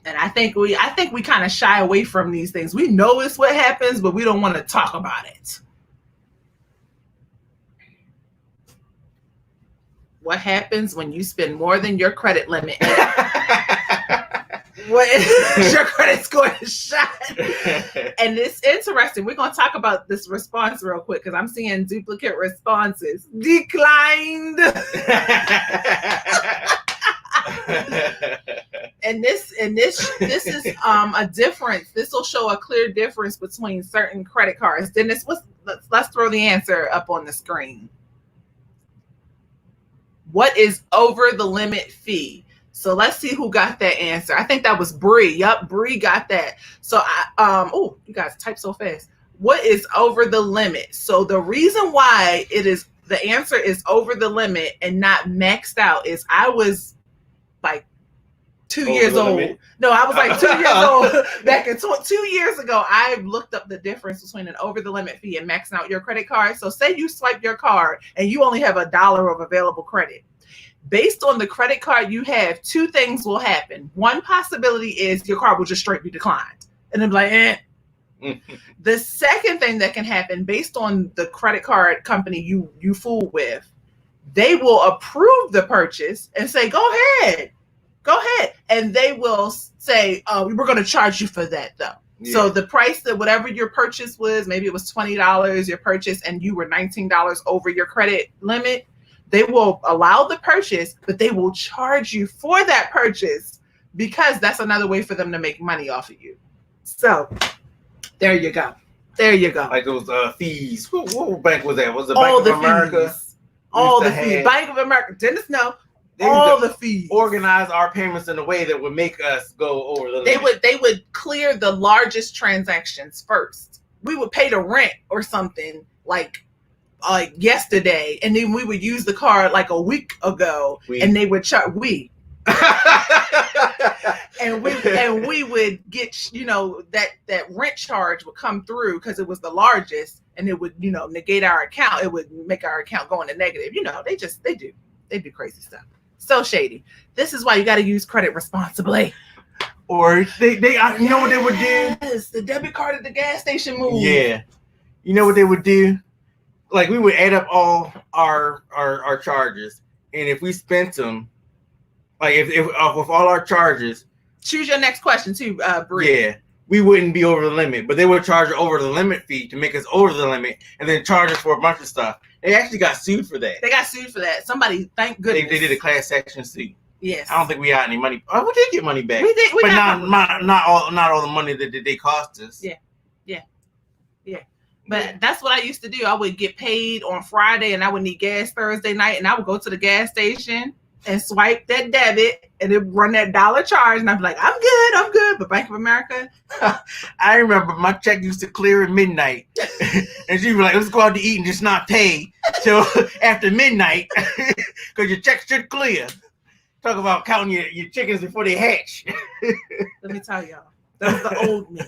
and I think we kind of shy away from these things. We know it's what happens, but we don't want to talk about it. What happens when you spend more than your credit limit? What is your credit score is shot? And it's interesting. We're going to talk about this response real quick because I'm seeing duplicate responses. Declined. And this is a difference. This will show a clear difference between certain credit cards. Dennis, let's throw the answer up on the screen. What is over the limit fee? So let's see who got that answer. I think that was Bree. Yup, Bree got that. So you guys type so fast. What is over the limit? So the reason why the answer is over the limit and not maxed out is I was like 2 years old. No, I was like 2 years old back in 2 years ago. I looked up the difference between an over the limit fee and maxing out your credit card. So say you swipe your card and you only have $1 of available credit. Based on the credit card you have, 2 things will happen. One possibility is your card will just straight be declined. And then be like, eh. The second thing that can happen based on the credit card company you fool with, they will approve the purchase and say, go ahead. And they will say, we're going to charge you for that though. Yeah. So the price that whatever your purchase was, maybe it was $20 your purchase and you were $19 over your credit limit, they will allow the purchase, but they will charge you for that purchase because that's another way for them to make money off of you. So there you go. Like those fees. What bank was that? Was it Bank of America? All the fees. Bank of America. Dennis, no. All the fees. Organize our payments in a way that would make us go over the limit. They would clear the largest transactions first. We would pay the rent or something like yesterday, and then we would use the card like a week ago, and they would charge and we would get that rent charge would come through because it was the largest, and it would negate our account. It would make our account go into negative. They do crazy stuff. So shady. This is why you got to use credit responsibly. Or they you know what they would do? Yes, the debit card at the gas station move. Yeah, you know what they would do? Like we would add up all our charges, and if we spent them, like if with all our charges, choose your next question too, Bree. Yeah, we wouldn't be over the limit, but they would charge over the limit fee to make us over the limit, and then charge us for a bunch of stuff. They actually got sued for that. Somebody, thank goodness. They did a class action suit. Yes. I don't think we got any money. Oh, we did get money back. We did. But not all the money that they cost us. Yeah. But that's what I used to do. I would get paid on Friday and I would need gas Thursday night, and I would go to the gas station and swipe that debit and it run that dollar charge, and I'd be like, I'm good. But Bank of America, I remember my check used to clear at midnight. And she'd be like, let's go out to eat and just not pay till after midnight because your check should clear. Talk about counting your chickens before they hatch. Let me tell y'all, that was the old me.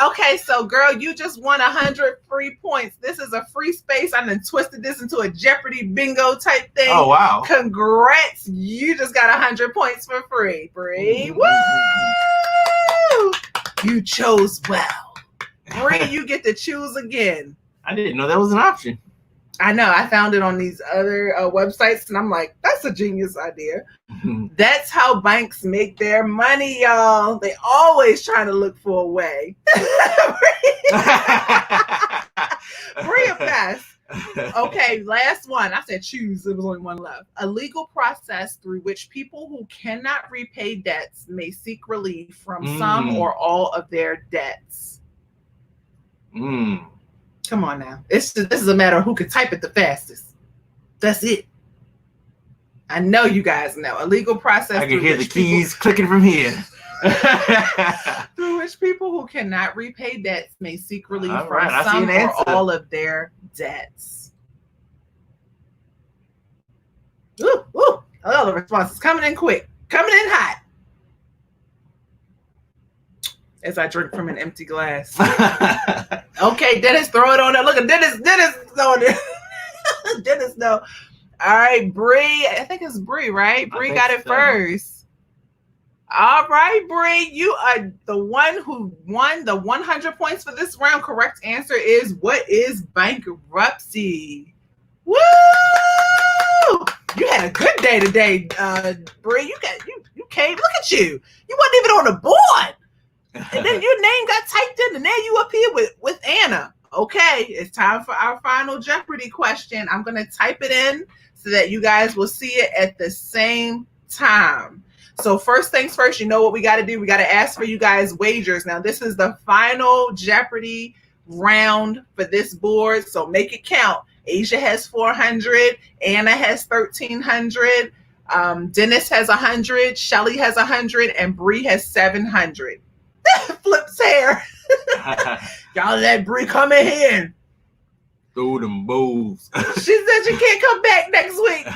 Okay, so girl, you just won 100 free points. This is a free space. I done twisted this into a Jeopardy bingo type thing. Oh, wow. Congrats. You just got 100 points for free, Bree. Woo! You chose well. Bree, you get to choose again. I didn't know that was an option. I know. I found it on these other websites, and I'm like, that's a genius idea. That's how banks make their money, y'all. They always trying to look for a way. Bring it fast. Okay, last one. I said choose. There was only one left. A legal process through which people who cannot repay debts may seek relief from some or all of their debts. Come on now. This is a matter of who can type it the fastest. That's it. I know you guys know. A legal process. I can hear the keys clicking from here. Through which people who cannot repay debts may seek relief from right, some or all of their debts. Ooh. Oh, the response is coming in quick. Coming in hot. As I drink from an empty glass. Okay, Dennis, throw it on there. Look at Dennis on it. Dennis, no. All right, Bree. I think it's Bree, right? Bree got it first. All right, Bree. You are the one who won the 100 points for this round. Correct answer is, what is bankruptcy? Woo! You had a good day today, Bree. You came. Look at you. You wasn't even on the board. And then your name got typed in, and now you up here with Anna. Okay, it's time for our final Jeopardy question. I'm going to type it in so that you guys will see it at the same time. So first things first, you know what we got to do? We got to ask for you guys wagers. Now, this is the final Jeopardy round for this board, so make it count. Asia has 400. Anna has 1,300. Dennis has 100. Shelly has 100. And Bree has 700. Flips hair. Y'all let Bree come in here. Throw them bulls. She said she can't come back next week.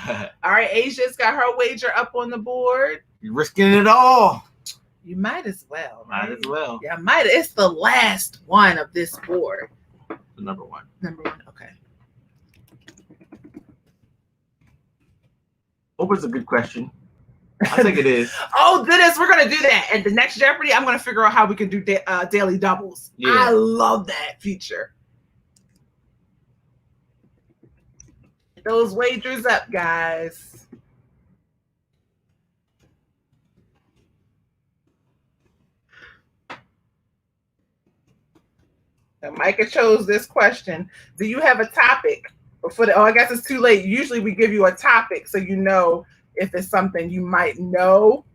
All right, Asia's got her wager up on the board. You're risking it all. You might as well. Might as well. Yeah, might. It's the last one of this board. The number one. Okay. Hope it's a good question. I think it is. Oh, Dennis, we're going to do that. And the next Jeopardy, I'm going to figure out how we can do daily doubles. Yeah. I love that feature. Get those wagers up, guys. Now, Micah chose this question. Do you have a topic? I guess it's too late. Usually we give you a topic so you know if it's something you might know,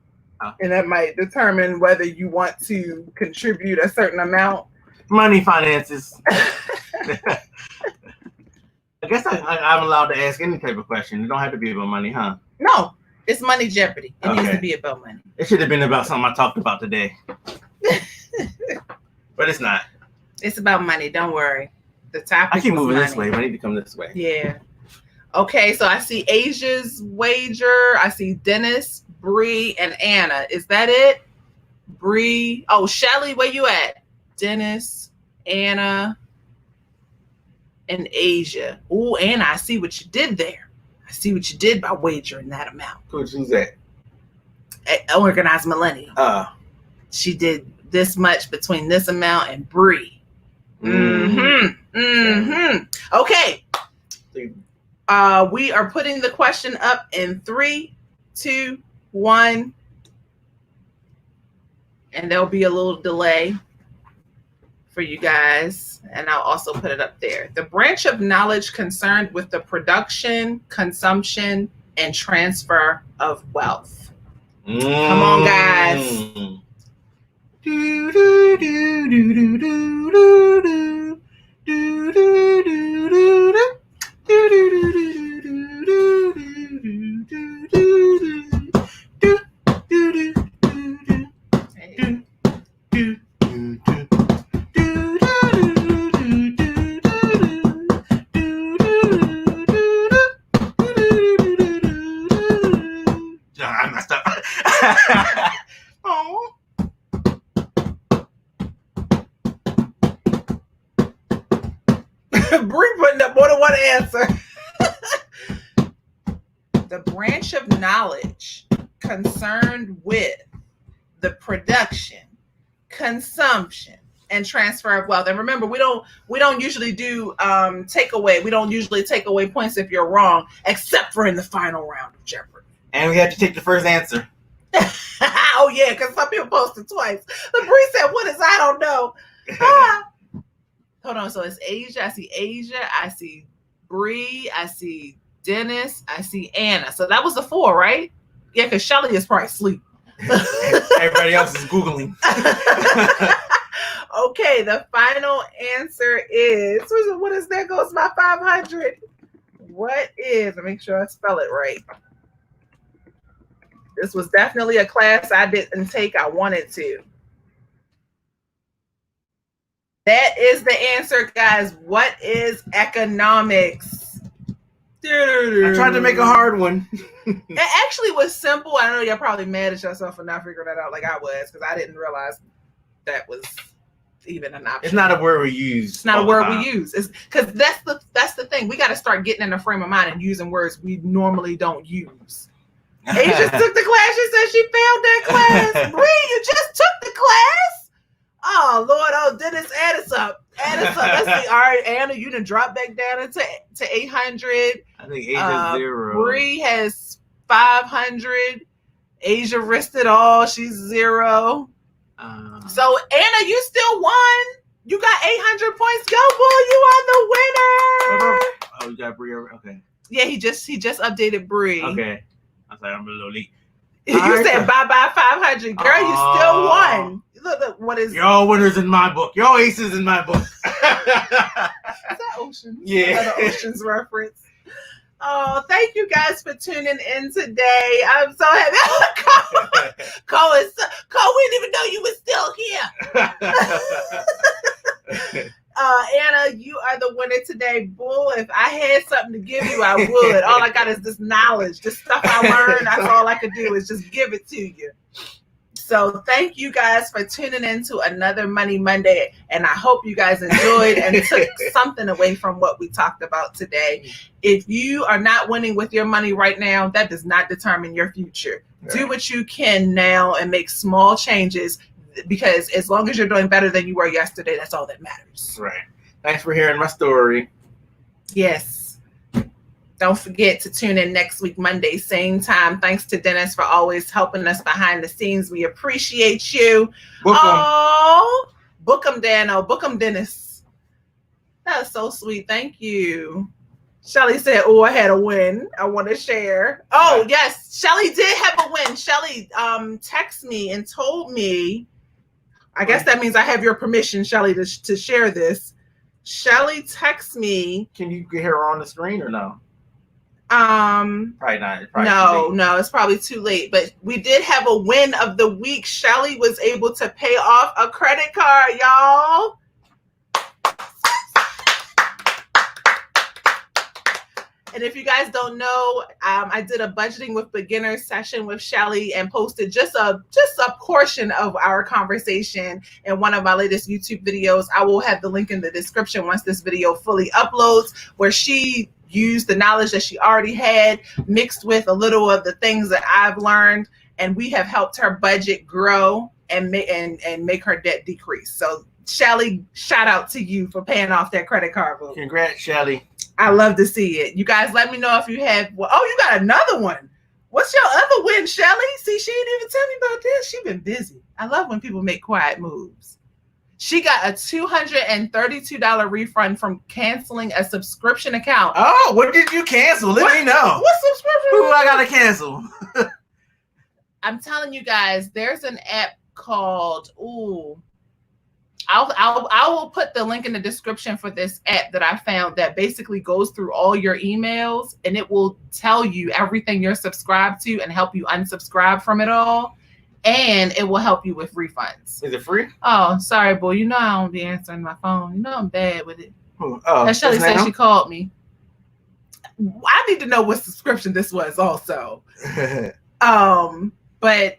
and that might determine whether you want to contribute a certain amount. Money, finances. I guess I'm allowed to ask any type of question. It don't have to be about money, huh? No, it's Money Jeopardy. It needs to be about money. It should have been about something I talked about today. But it's not. It's about money. Don't worry. The topic. I keep moving money. This way. I need to come this way. Yeah. Okay, so I see Asia's wager. I see Dennis, Bree, and Anna. Is that it? Bree. Oh, Shelly, where you at? Dennis, Anna, and Asia. Oh, Anna, I see what you did there. I see what you did by wagering that amount. Who's that? Organized Millennial. She did this much between this amount and Bree. Okay. We are putting the question up in 3, 2, 1. And there'll be a little delay for you guys. And I'll also put it up there. The branch of knowledge concerned with the production, consumption, and transfer of wealth. Come on, guys. I messed up. Oh. Bree putting up more than one answer. The branch of knowledge concerned with the production, consumption, and transfer of wealth. And remember, we don't usually do takeaway. We don't usually take away points if you're wrong, except for in the final round of Jeopardy. And we had to take the first answer. Oh yeah, because some people posted twice. The Bree said, "What is? I don't know." Hold on. So it's Asia. I see Bree. I see Dennis. I see Anna. So that was the 4, right? Yeah, because Shelly is probably asleep. Everybody else is Googling. Okay, the final answer is, what is, there goes my 500. What is, let me make sure I spell it right. This was definitely a class I didn't take. I wanted to. That is the answer, guys. What is economics? I tried to make a hard one. It actually was simple. I know you're probably mad at yourself for not figuring that out like I was, because I didn't realize that was even an option. It's not a word we use. It's not a word we use. It's because that's the thing. We got to start getting in a frame of mind and using words we normally don't use. Asia took the class. She said she failed that class. Bree, you just took the class? Oh, Lord. Oh, Dennis, add us up. Let's see. All right, Anna, you done drop back down to 800. I think Asia's 0. Bree has 500. Asia risked it all. She's 0. So, Anna, you still won. You got 800 points. Go, boy. You are the winner. Oh, you got Bree. Okay. Yeah, he just updated Bree. Okay. I was like, I'm a little late. You said bye-bye 500. Girl, you still won. Look, what is... Your winners in my book. Your aces in my book. Is that Oceans? Yeah. Another Oceans reference. Oh, thank you guys for tuning in today. I'm so happy. Cole, we didn't even know you were still here. Anna, you are the winner today. Bull, if I had something to give you, I would. All I got is this knowledge, this stuff I learned. That's all I could do is just give it to you. So thank you guys for tuning in to another Money Monday. And I hope you guys enjoyed and took something away from what we talked about today. If you are not winning with your money right now, that does not determine your future. Right. Do what you can now and make small changes, because as long as you're doing better than you were yesterday, that's all that matters. Right. Thanks for hearing my story. Yes. Don't forget to tune in next week, Monday, same time. Thanks to Dennis for always helping us behind the scenes. We appreciate you. Book 'em. Oh, book 'em, Dano. Book 'em, Dennis. That was so sweet. Thank you. Shelly said, oh, I had a win. I want to share. Oh, yes. Shelly did have a win. Shelly texted me and told me, I guess that means I have your permission, Shelly, to share this. Shelly texted me. Can you get her on the screen or no? Probably not. No, it's probably too late. But we did have a win of the week. Shelly was able to pay off a credit card, y'all. And if you guys don't know, I did a budgeting with beginners session with Shelly and posted just a portion of our conversation in one of my latest YouTube videos. I will have the link in the description once this video fully uploads, where she used the knowledge that she already had mixed with a little of the things that I've learned, and we have helped her budget grow and make her debt decrease. So Shelly, shout out to you for paying off that credit card bill. Congrats, Shelly. I love to see it. You guys let me know if you have, you got another one. What's your other win, Shelly? See, she didn't even tell me about this. She's been busy. I love when people make quiet moves. She got a $232 refund from canceling a subscription account. Oh, what did you cancel? Let me know. What subscription? Who I gotta cancel? I'm telling you guys, there's an app called I will put the link in the description for this app that I found that basically goes through all your emails and it will tell you everything you're subscribed to and help you unsubscribe from it all. And it will help you with refunds. Is it free? Oh, sorry, boy. You know I don't be answering my phone. You know I'm bad with it. Oh, and Shelly said she called me. I need to know what subscription this was also. But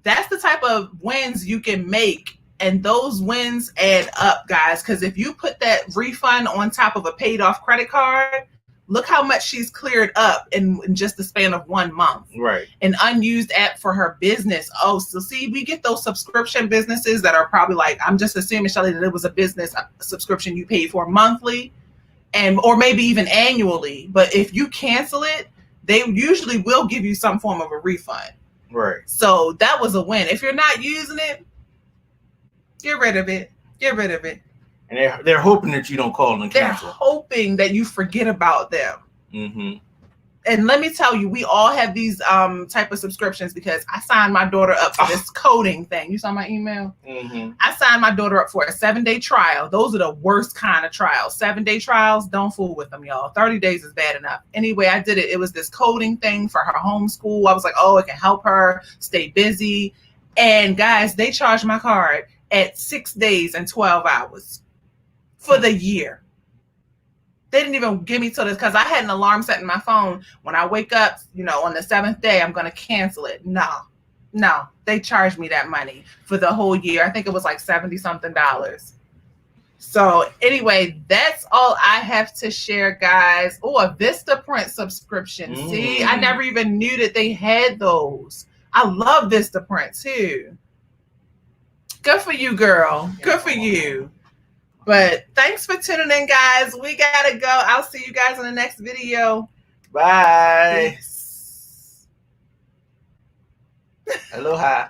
that's the type of wins you can make. And those wins add up, guys. Because if you put that refund on top of a paid off credit card, look how much she's cleared up in just the span of 1 month. Right. An unused app for her business. Oh, so see, we get those subscription businesses that are probably like, I'm just assuming, Shelly, that it was a business subscription you paid for monthly or maybe even annually. But if you cancel it, they usually will give you some form of a refund. Right. So that was a win. If you're not using it, get rid of it. Get rid of it. And they're hoping that you don't call and cancel. They're hoping that you forget about them. Mm-hmm. And let me tell you, we all have these type of subscriptions because I signed my daughter up for this coding thing. You saw my email? Mm-hmm. I signed my daughter up for a 7-day trial. Those are the worst kind of trials. 7-day trials, don't fool with them, y'all. 30 days is bad enough. Anyway, I did it. It was this coding thing for her homeschool. I was like, oh, it can help her stay busy. And guys, they charged my card at 6 days and 12 hours for the year. They didn't even give me till this because I had an alarm set in my phone. When I wake up, on the 7th day, I'm going to cancel it. No, they charged me that money for the whole year. I think it was like $70-something. So anyway, that's all I have to share, guys. Oh, a Vistaprint subscription. See, I never even knew that they had those. I love Vistaprint too. Good for you, girl. Good for you. But thanks for tuning in, guys. We got to go. I'll see you guys in the next video. Bye. Peace. Aloha.